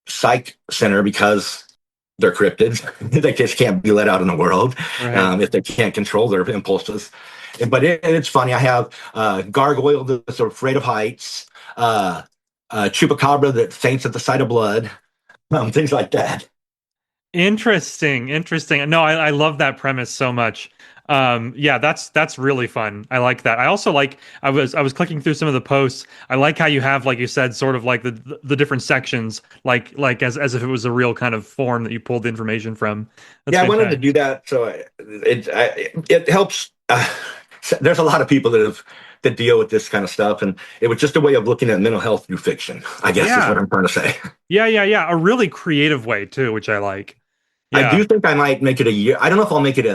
psych center because they're cryptids. They just can't be let out in the world Right. if they can't control their impulses. It's funny. I have gargoyle that's afraid of heights, chupacabra that faints at the sight of blood, things like that. Interesting. Interesting. No, I love that premise so much. Yeah, that's really fun. I like that. I also like I was clicking through some of the posts. I like how you have, like you said, sort of like the different sections, like as if it was a real kind of form that you pulled the information from. That's Yeah, I wanted to fantastic. do that, so it helps. There's a lot of people that deal with this kind of stuff, and it was just a way of looking at mental health through fiction, I guess is what Yeah. I'm trying to say. Yeah. A really creative way too, which I like. I Yeah. do think I might make it a year. I don't know if I'll make it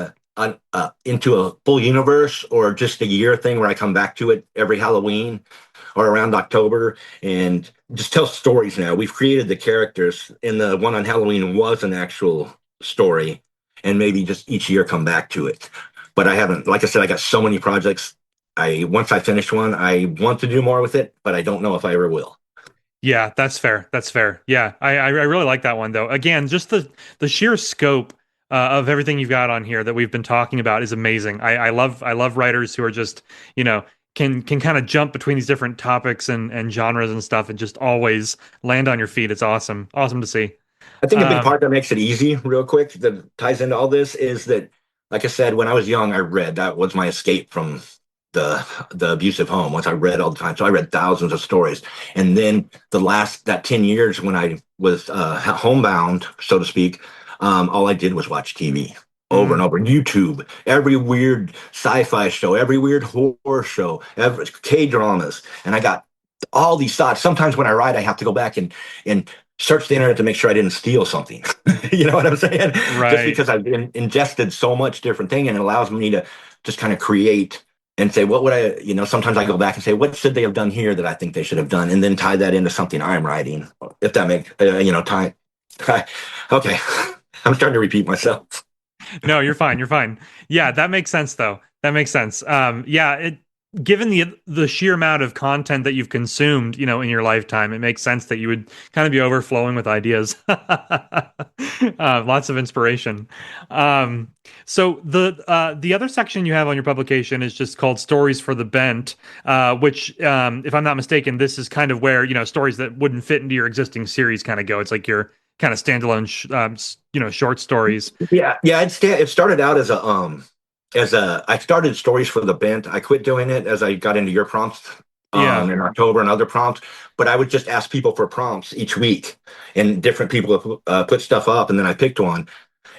into a full universe or just a year thing where I come back to it every Halloween or around October and just tell stories now. We've created the characters, and the one on Halloween was an actual story, and maybe just each year come back to it. But I haven't, like I said, I got so many projects. Once I finish one, I want to do more with it, but I don't know if I ever will. Yeah, that's fair. That's fair. Yeah, I really like that one though. Again, just the sheer scope of everything you've got on here that we've been talking about is amazing. I love writers who are just can kind of jump between these different topics and genres and stuff and just always land on your feet. It's awesome to see. I think a big Um, part that makes it easy, real quick, that ties into all this is that, like I said, when I was young, I read. That was my escape from the abusive home. Once I read all the time, so I read thousands of stories. And then that 10 years when I was homebound, so to speak, all I did was watch TV over and mm, over. YouTube, every weird sci-fi show, every weird horror show, every K dramas, and I got all these thoughts. Sometimes when I write, I have to go back and search the internet to make sure I didn't steal something. You know what I'm saying? Just right. because I've ingested so much different thing, and it allows me to just kind of create and say, what would I, sometimes I go back and say, what should they have done here that I think they should have done? And then tie that into something I'm writing, if that makes, time. Okay. I'm starting to repeat myself. No, you're fine. You're fine. Yeah, that makes sense though. That makes sense. Yeah, given the sheer amount of content that you've consumed, in your lifetime, it makes sense that you would kind of be overflowing with ideas. Lots of inspiration. Um, so the other section you have on your publication is just called Stories for the Bent, which, if I'm not mistaken, this is kind of where stories that wouldn't fit into your existing series kind of go. It's like your kind of standalone, short stories. Yeah. It started out I started Stories for the Bent. I quit doing it as I got into your prompts Yeah. in October and other prompts, but I would just ask people for prompts each week, and different people put stuff up, and then I picked one,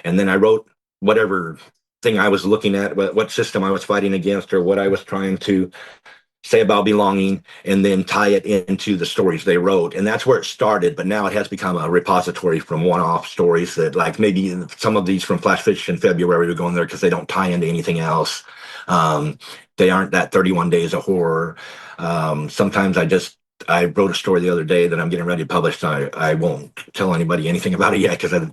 and then I wrote whatever thing I was looking at, what system I was fighting against, or what I was trying to say about belonging, and then tie it into the stories they wrote. And that's where it started. But now it has become a repository from one-off stories that, like, maybe some of these from Flash Fiction February would go in there because they don't tie into anything else. They aren't that 31 days of horror. Sometimes I wrote a story the other day that I'm getting ready to publish. So I won't tell anybody anything about it yet because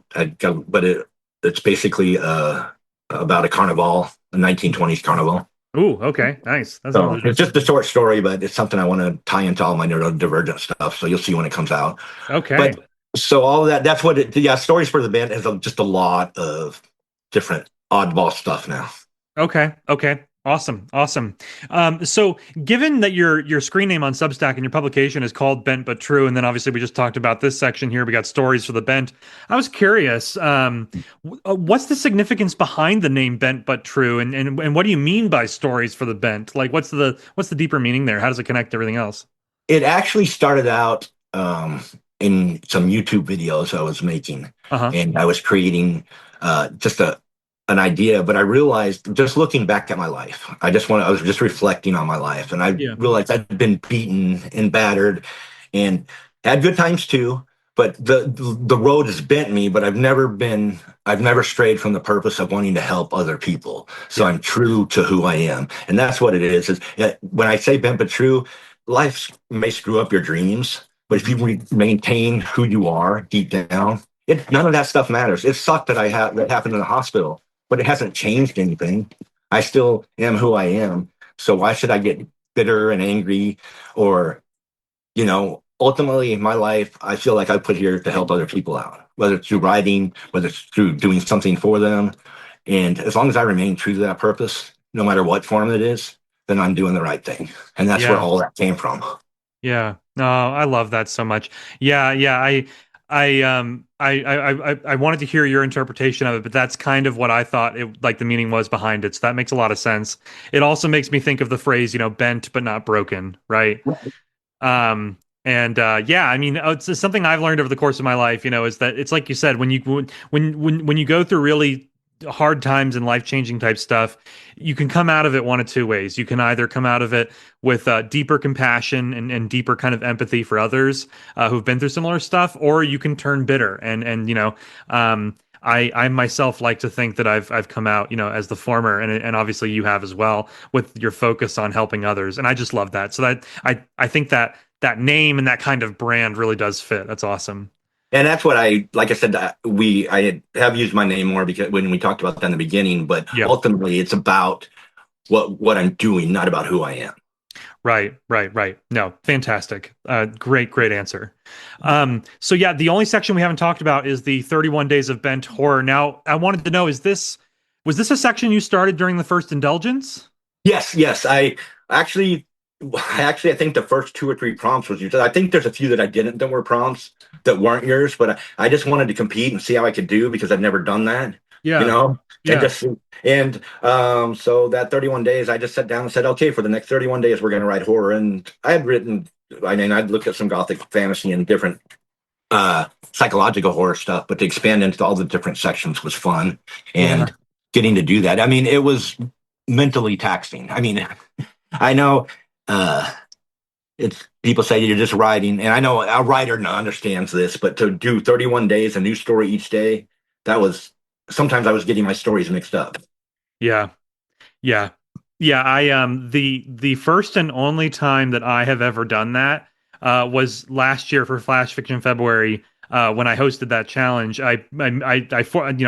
it's basically about a carnival, a 1920s carnival. Ooh, okay, nice. That So sounds it's just interesting. a short story, but it's something I want to tie into all my neurodivergent stuff. So you'll see when it comes out. Okay. But so all of that's what yeah, Stories for the Band has just a lot of different oddball stuff now. Okay. Awesome. So given that your screen name on Substack and your publication is called Bent But True, and then obviously we just talked about this section here, we got Stories for the Bent. I was curious, what's the significance behind the name Bent But True, and what do you mean by Stories for the Bent? Like, what's the deeper meaning there? How does it connect to everything else? It actually started out in some YouTube videos I was making, Uh-huh. and I was creating just an idea. But I realized, just looking back at my life, I was just reflecting on my life, and I Yeah. realized I'd been beaten and battered, and had good times too. but the road has bent me, but I've never strayed from the purpose of wanting to help other people. So I'm true to who I am. And that's what it is when I say bent but true, life may screw up your dreams, but if you maintain who you are deep down, none of that stuff matters. It sucked that happened in the hospital, but it hasn't changed anything. I still am who I am. So why should I get bitter and angry? Or, ultimately in my life, I feel like I put here to help other people out, whether it's through writing, whether it's through doing something for them. And as long as I remain true to that purpose, no matter what form it is, then I'm doing the right thing. And that's where all that came from. Yeah. No, I love that so much. Yeah. Yeah. I wanted to hear your interpretation of it, but that's kind of what I thought the meaning was behind it. So that makes a lot of sense. It also makes me think of the phrase, bent but not broken, right? I mean, it's something I've learned over the course of my life, is that it's like you said, when you go through really hard times and life-changing type stuff, you can come out of it one of two ways. You can either come out of it with deeper compassion and deeper kind of empathy for others who've been through similar stuff, or you can turn bitter. I myself like to think that I've come out, as the former, and obviously you have as well, with your focus on helping others. And I just love that. So that I think that name and that kind of brand really does fit. That's awesome. And that's what like I said, I have used my name more because when we talked about that in the beginning, but ultimately it's about what I'm doing, not about who I am. Right. No, fantastic. Great answer. So yeah, the only section we haven't talked about is the 31 Days of Bent Horror. Now, I wanted to know, was this a section you started during the first indulgence? Yes. I think the first 2 or 3 prompts was yours. I think there's a few that I didn't that were prompts that weren't yours, but I just wanted to compete and see how I could do because I've never done that. Yeah. So that 31 days, I just sat down and said, okay, for the next 31 days, we're going to write horror. And I'd looked at some gothic fantasy and different psychological horror stuff, but to expand into all the different sections was fun. And getting to do that, I mean, it was mentally taxing. I mean, I know it's people say you're just writing, and I know a writer understands this, but to do 31 days, a new story each day, sometimes I was getting my stories mixed up. Yeah. The first and only time that I have ever done that was last year for Flash Fiction February. When I hosted that challenge, I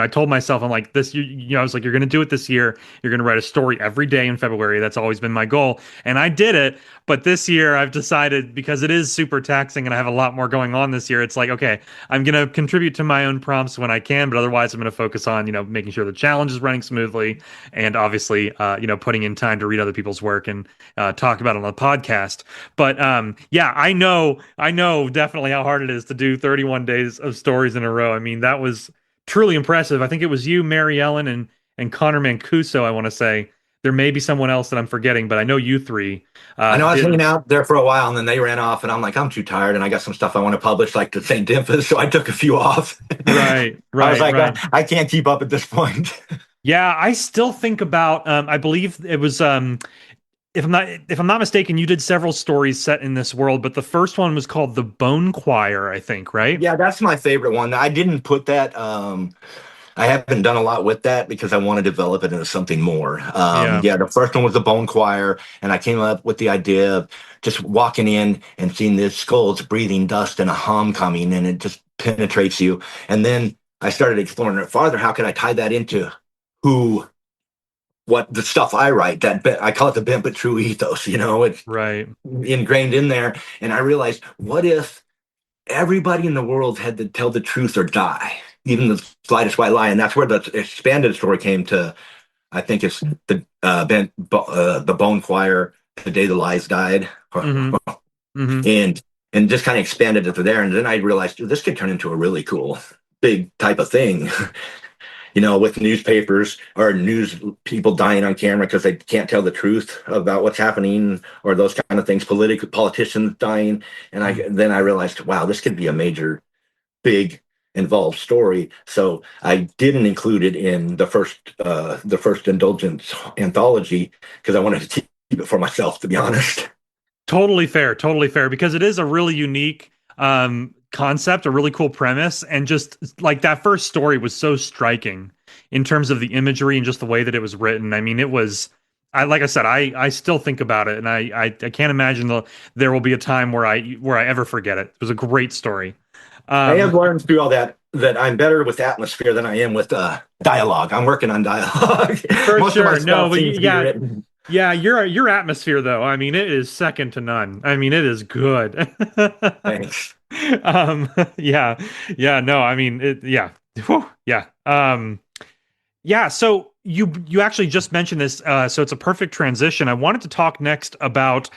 told myself, I'm like, this, I was like, you're going to do it this year. You're going to write a story every day in February. That's always been my goal. And I did it. But this year I've decided, because it is super taxing and I have a lot more going on this year, it's like, okay, I'm going to contribute to my own prompts when I can, but otherwise I'm going to focus on, making sure the challenge is running smoothly. And obviously, putting in time to read other people's work and talk about it on the podcast. But I know definitely how hard it is to do 31 days of stories in a row. I mean, that was truly impressive. I think it was you, Mary Ellen, and Connor Mancuso, I want to say. There may be someone else that I'm forgetting, but I know you three. I know I was hanging out there for a while, and then they ran off, and I'm like, I'm too tired, and I got some stuff I want to publish, like the St. Dimphus, so I took a few off. Right. I was like, I can't keep up at this point. Yeah, I still think about. I believe it was. If I'm not mistaken, you did several stories set in this world, but the first one was called The Bone Choir, I think, right? Yeah, that's my favorite one. I didn't put that. I haven't done a lot with that because I want to develop it into something more. The first one was The Bone Choir, and I came up with the idea of just walking in and seeing the skulls breathing dust and a hum coming, and it just penetrates you. And then I started exploring it farther. How could I tie that into what the stuff I write? I call it the bent but true ethos. It's right ingrained in there. And I realized, what if everybody in the world had to tell the truth or die, even the slightest white lie? And that's where the expanded story came to. I think it's the Bone Choir, The Day the Lies Died, and just kind of expanded it to there. And then I realized, dude, this could turn into a really cool big type of thing. With newspapers or news people dying on camera because they can't tell the truth about what's happening, or those kind of things, politicians dying. And then I realized, wow, this could be a major, big, involved story. So I didn't include it in the first indulgence anthology because I wanted to keep it for myself, to be honest. Totally fair, because it is a really unique concept, a really cool premise, and just like that first story was so striking in terms of the imagery and just the way that it was written. I mean, it was. Like I said, I still think about it, and I can't imagine there will be a time where I ever forget it. It was a great story. I have learned through all that I'm better with atmosphere than I am with dialogue. I'm working on dialogue. For Most sure. of my stuff seems to be Yeah. written. Yeah, your atmosphere though. I mean, it is second to none. I mean, it is good. Thanks. Yeah. Yeah, no, I mean, yeah. Whew, yeah. Yeah, so you actually just mentioned this, so it's a perfect transition. I wanted to talk next about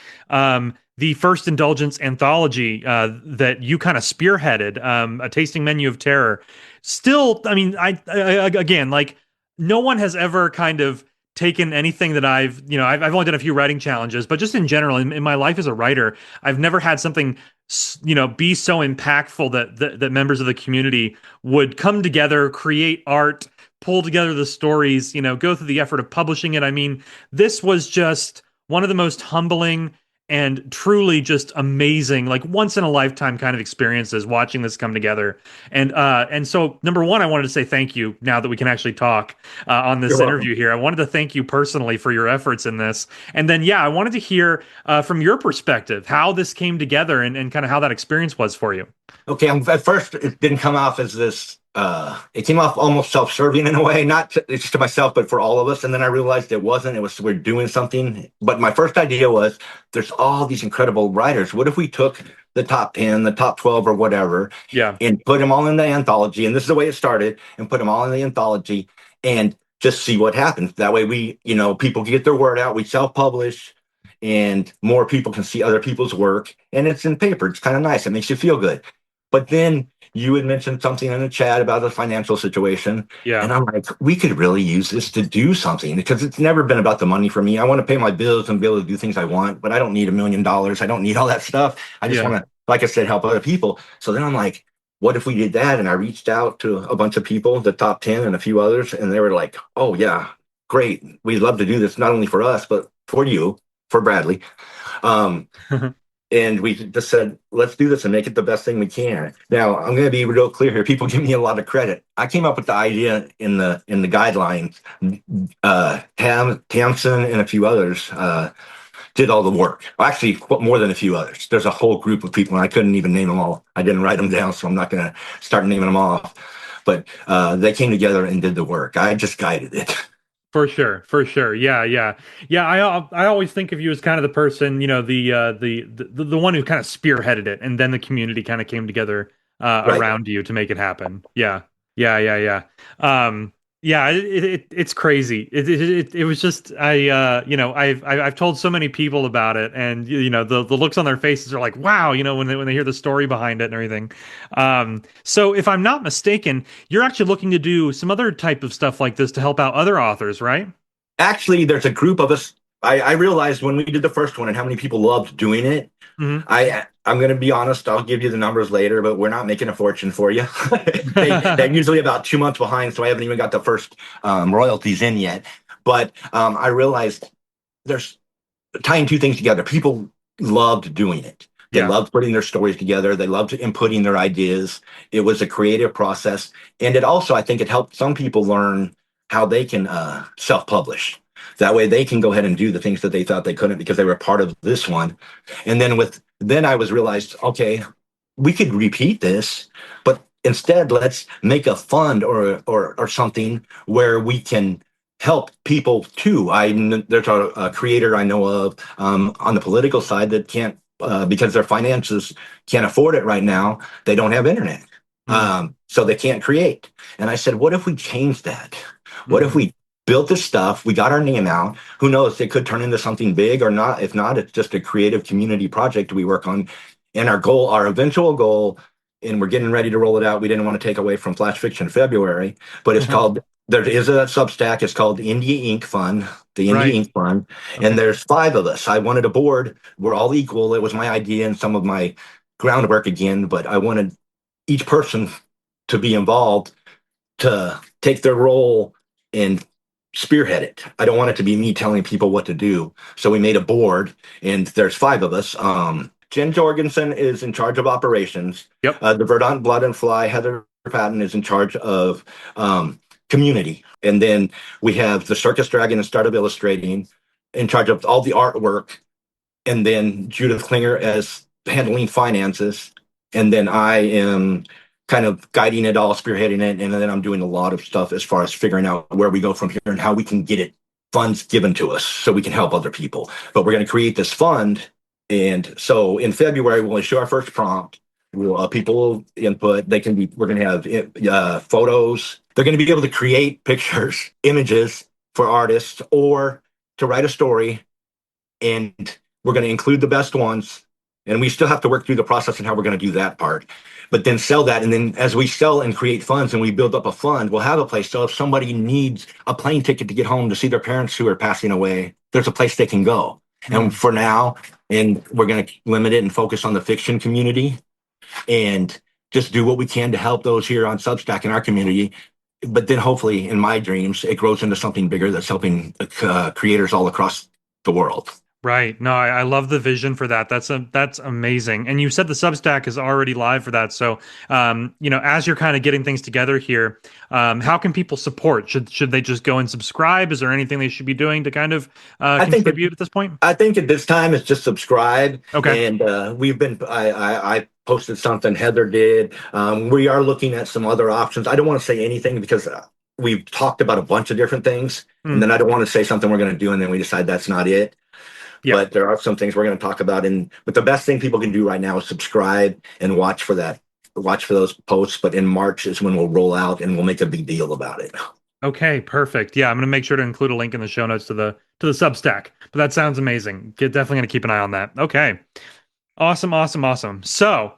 the first Indulgence anthology that you kind of spearheaded, A Tasting Menu of Terror. Still, I mean, I again, like, no one has ever kind of taken anything that I've only done a few writing challenges, but just in general, in my life as a writer, I've never had something be so impactful that members of the community would come together, create art, pull together the stories, go through the effort of publishing it. I mean, this was just one of the most humbling and truly just amazing, like once in a lifetime kind of experiences watching this come together. And so number one, I wanted to say thank you now that we can actually talk on this interview here. I wanted to thank you personally for your efforts in this. And then, yeah, I wanted to hear from your perspective how this came together and kind of how that experience was for you. Okay, at first it didn't come off as this. It came off almost self-serving in a way, not just to myself, but for all of us. And then I realized it wasn't. It was we're doing something. But my first idea was, there's all these incredible writers. What if we took the top 10, the top 12, or whatever, and put them all in the anthology? And this is the way it started. And put them all in the anthology, and just see what happens. That way, people can get their word out. We self-publish, and more people can see other people's work. And it's in paper. It's kind of nice. It makes you feel good. But then you had mentioned something in the chat about the financial situation. Yeah. And I'm like, we could really use this to do something, because it's never been about the money for me. I want to pay my bills and be able to do things I want, but I don't need $1 million. I don't need all that stuff. I just want to, like I said, help other people. So then I'm like, what if we did that? And I reached out to a bunch of people, the top 10 and a few others, and they were like, oh yeah, great. We'd love to do this, not only for us, but for you, for Bradley. And we just said, let's do this and make it the best thing we can. Now, I'm going to be real clear here. People give me a lot of credit. I came up with the idea in the guidelines. Tamsin and a few others did all the work. Actually, more than a few others. There's a whole group of people, and I couldn't even name them all. I didn't write them down, so I'm not going to start naming them off. But they came together and did the work. I just guided it. For sure. Yeah. I always think of you as kind of the person, the one who kind of spearheaded it, and then the community kind of came together around you to make it happen. Yeah. It's crazy. It was just I've told so many people about it, and the looks on their faces are like, wow, when they hear the story behind it and everything. So if I'm not mistaken, you're actually looking to do some other type of stuff like this to help out other authors, right? Actually, there's a group of us. I realized when we did the first one and how many people loved doing it. Mm-hmm. I'm going to be honest. I'll give you the numbers later, but we're not making a fortune for you. They're usually about 2 months behind, so I haven't even got the first royalties in yet. But I realized there's tying two things together. People loved doing it. They loved putting their stories together. They loved inputting their ideas. It was a creative process. And it also, I think it helped some people learn how they can self-publish. That way they can go ahead and do the things that they thought they couldn't because they were part of this one. And then I was realized, okay, we could repeat this, but instead let's make a fund or something where we can help people too. There's a creator I know of on the political side that can't, because their finances can't afford it right now. They don't have internet. So they can't create. And I said, what if we change that? What if we built this stuff, we got our name out, who knows, it could turn into something big or not. If not, it's just a creative community project we work on. And our eventual goal, and we're getting ready to roll it out. We didn't want to take away from Flash Fiction February, but it's called, there is a Substack, it's called Indie Ink Fund, the Indie Ink Fund. Okay. And there's 5 of us. I wanted a board. We're all equal. It was my idea and some of my groundwork again, but I wanted each person to be involved, to take their role and spearhead it. I don't want it to be me telling people what to do. So we made a board, and there's 5 of us. Jen Jorgensen is in charge of operations. Yep. The Verdant Blood and Fly, Heather Patton, is in charge of community. And then we have the Circus Dragon and Startup Illustrating in charge of all the artwork. And then Judith Klinger as handling finances. And then I am kind of guiding it all, spearheading it. And then I'm doing a lot of stuff as far as figuring out where we go from here and how we can get it funds given to us so we can help other people. But we're going to create this fund. And so in February, we'll issue our first prompt. People will input. We're going to have photos. They're going to be able to create pictures, images for artists, or to write a story. And we're going to include the best ones. And we still have to work through the process and how we're going to do that part. But then sell that. And then as we sell and create funds and we build up a fund, we'll have a place. So if somebody needs a plane ticket to get home to see their parents who are passing away, there's a place they can go. And for now, and we're going to limit it and focus on the fiction community and just do what we can to help those here on Substack in our community. But then hopefully in my dreams, it grows into something bigger that's helping creators all across the world. Right. No, I love the vision for that. That's amazing. And you said the Substack is already live for that. So, as you're kind of getting things together here, how can people support? Should they just go and subscribe? Is there anything they should be doing to kind of contribute at this point? I think at this time it's just subscribe. Okay. And I posted something Heather did. We are looking at some other options. I don't want to say anything because we've talked about a bunch of different things. And then I don't want to say something we're going to do and then we decide that's not it. Yeah. But there are some things we're going to talk about. But the best thing people can do right now is subscribe and watch for those posts. But in March is when we'll roll out and we'll make a big deal about it. Okay, perfect. Yeah, I'm going to make sure to include a link in the show notes to the Substack. But that sounds amazing. Definitely going to keep an eye on that. Okay. Awesome. So,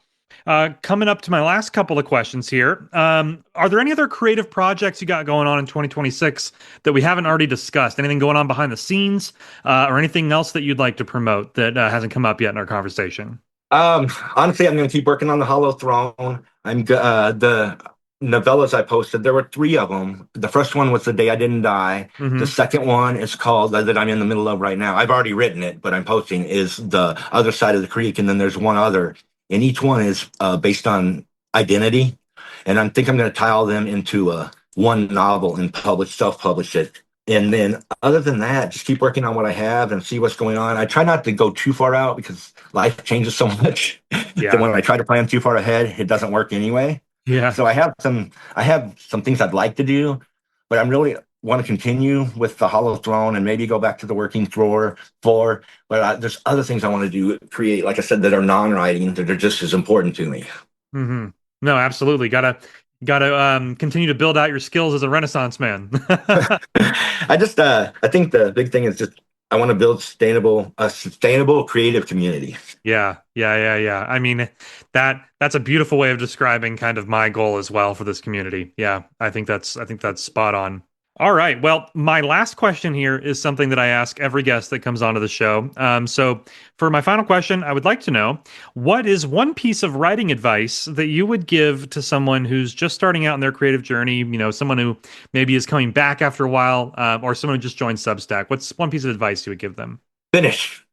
coming up to my last couple of questions here. Are there any other creative projects you got going on in 2026 that we haven't already discussed? Anything going on behind the scenes, or anything else that you'd like to promote that hasn't come up yet in our conversation? Honestly, I'm going to keep working on the Hollow Throne. The novellas I posted, there were 3 of them. The first one was The Day I Didn't Die. The second one is called, that I'm in the middle of right now. I've already written it, but I'm posting, is The Other Side of the Creek. And then there's one other. And each one is based on identity. And I think I'm going to tie all them into one novel and self-publish it. And then other than that, just keep working on what I have and see what's going on. I try not to go too far out because life changes so much. Yeah. That when I try to plan too far ahead, it doesn't work anyway. Yeah. So I have some things I'd like to do, but I'm really want to continue with the Hollow Throne and maybe go back to the working floor. But there's other things I want to do, create, like I said, that are non-writing, that are just as important to me. No, absolutely. Gotta continue to build out your skills as a Renaissance man. I think the big thing is just I want to build a sustainable creative community. Yeah. I mean, that's a beautiful way of describing kind of my goal as well for this community. Yeah, I think that's spot on. All right. Well, my last question here is something that I ask every guest that comes onto the show. So for my final question, I would like to know, what is one piece of writing advice that you would give to someone who's just starting out in their creative journey, someone who maybe is coming back after a while, or someone who just joined Substack? What's one piece of advice you would give them? Finish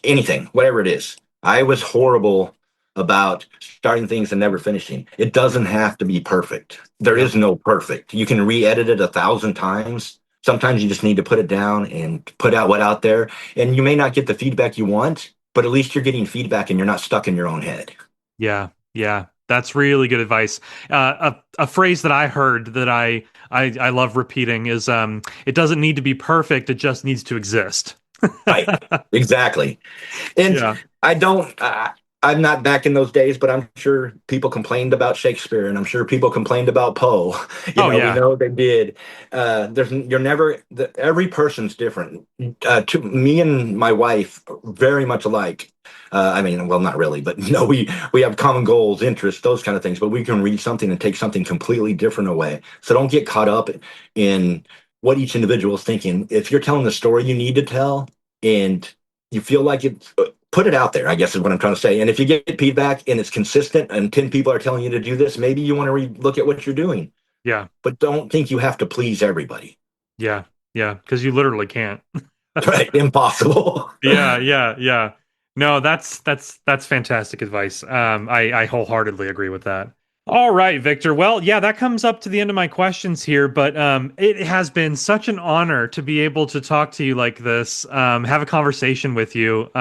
anything, whatever it is. I was horrible about starting things and never finishing. It doesn't have to be perfect. There is no perfect. You can re-edit it 1,000 times. Sometimes you just need to put it down and put out what out there. And you may not get the feedback you want, but at least you're getting feedback and you're not stuck in your own head. Yeah. That's really good advice. A phrase that I heard that I love repeating is, it doesn't need to be perfect. It just needs to exist. Right. Exactly. And yeah. I'm not back in those days, but I'm sure people complained about Shakespeare, and I'm sure people complained about Poe. We know they did. Every person's different. To me and my wife, very much alike. Not really, but we have common goals, interests, those kind of things. But we can read something and take something completely different away. So don't get caught up in what each individual is thinking. If you're telling the story you need to tell, and you feel like it. Put it out there, I guess is what I'm trying to say. And if you get feedback and it's consistent and 10 people are telling you to do this, maybe you want to look at what you're doing. Yeah. But don't think you have to please everybody. Yeah. Because you literally can't. Right. Impossible. Yeah. No, that's fantastic advice. I wholeheartedly agree with that. All right, Victor. Well, yeah, that comes up to the end of my questions here, but it has been such an honor to be able to talk to you like this, have a conversation with you.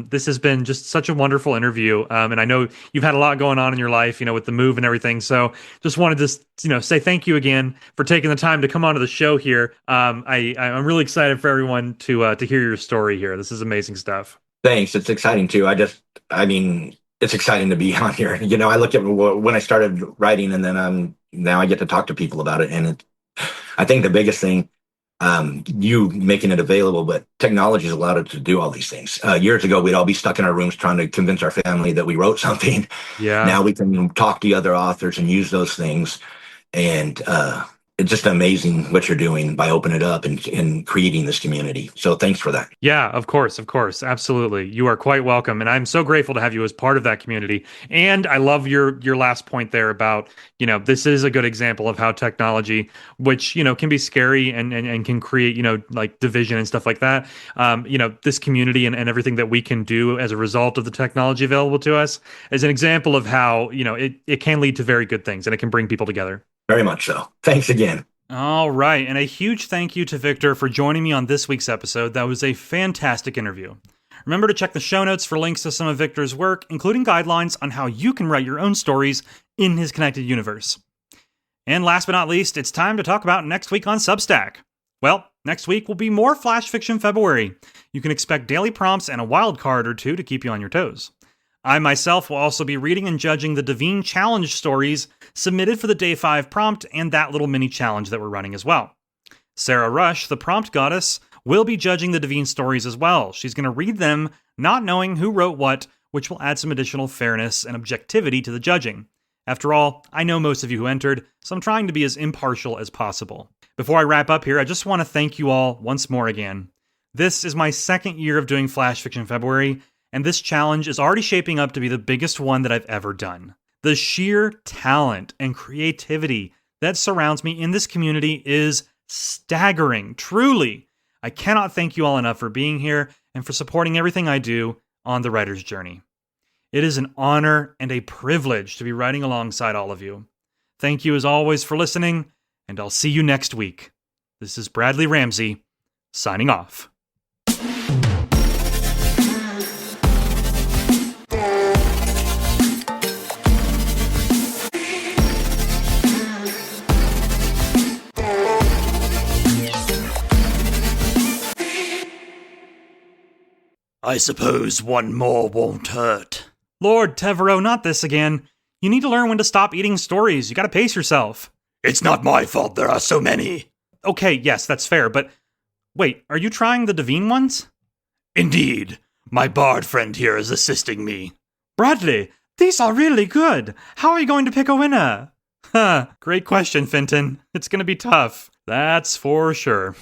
This has been just such a wonderful interview, and I know you've had a lot going on in your life, with the move and everything. So, just wanted to, say thank you again for taking the time to come onto the show here. I'm really excited for everyone to hear your story here. This is amazing stuff. Thanks. It's exciting too. I mean, it's exciting to be on here. I look at when I started writing, and then now I get to talk to people about it. And I think the biggest thing, you making it available, but technology has allowed us to do all these things. Years ago, we'd all be stuck in our rooms trying to convince our family that we wrote something. Yeah. Now we can talk to other authors and use those things. And it's just amazing what you're doing by opening it up and creating this community. So thanks for that. Yeah, of course, absolutely. You are quite welcome, and I'm so grateful to have you as part of that community. And I love your last point there about, this is a good example of how technology, which, can be scary and can create, like division and stuff like that. This community and everything that we can do as a result of the technology available to us is an example of how, it can lead to very good things and it can bring people together. Very much so. Thanks again. All right, and a huge thank you to Victor for joining me on this week's episode. That was a fantastic interview. Remember to check the show notes for links to some of Victor's work, including guidelines on how you can write your own stories in his connected universe. And last but not least, it's time to talk about next week on Substack. Well, next week will be more Flash Fiction February. You can expect daily prompts and a wild card or two to keep you on your toes. I myself will also be reading and judging the Devine Challenge stories submitted for the Day 5 prompt and that little mini challenge that we're running as well. Sarah Rush, the prompt goddess, will be judging the Devine stories as well. She's going to read them, not knowing who wrote what, which will add some additional fairness and objectivity to the judging. After all, I know most of you who entered, so I'm trying to be as impartial as possible. Before I wrap up here, I just want to thank you all once more again. This is my second year of doing Flash Fiction February, and this challenge is already shaping up to be the biggest one that I've ever done. The sheer talent and creativity that surrounds me in this community is staggering, truly. I cannot thank you all enough for being here and for supporting everything I do on the writer's journey. It is an honor and a privilege to be writing alongside all of you. Thank you as always for listening, and I'll see you next week. This is Bradley Ramsey, signing off. I suppose one more won't hurt. Lord Teverow, not this again. You need to learn when to stop eating stories. You gotta pace yourself. It's not my fault there are so many. Okay, yes, that's fair, but wait, are you trying the Devine ones? Indeed. My bard friend here is assisting me. Bradley, these are really good. How are you going to pick a winner? Great question, Fenton. It's gonna be tough. That's for sure.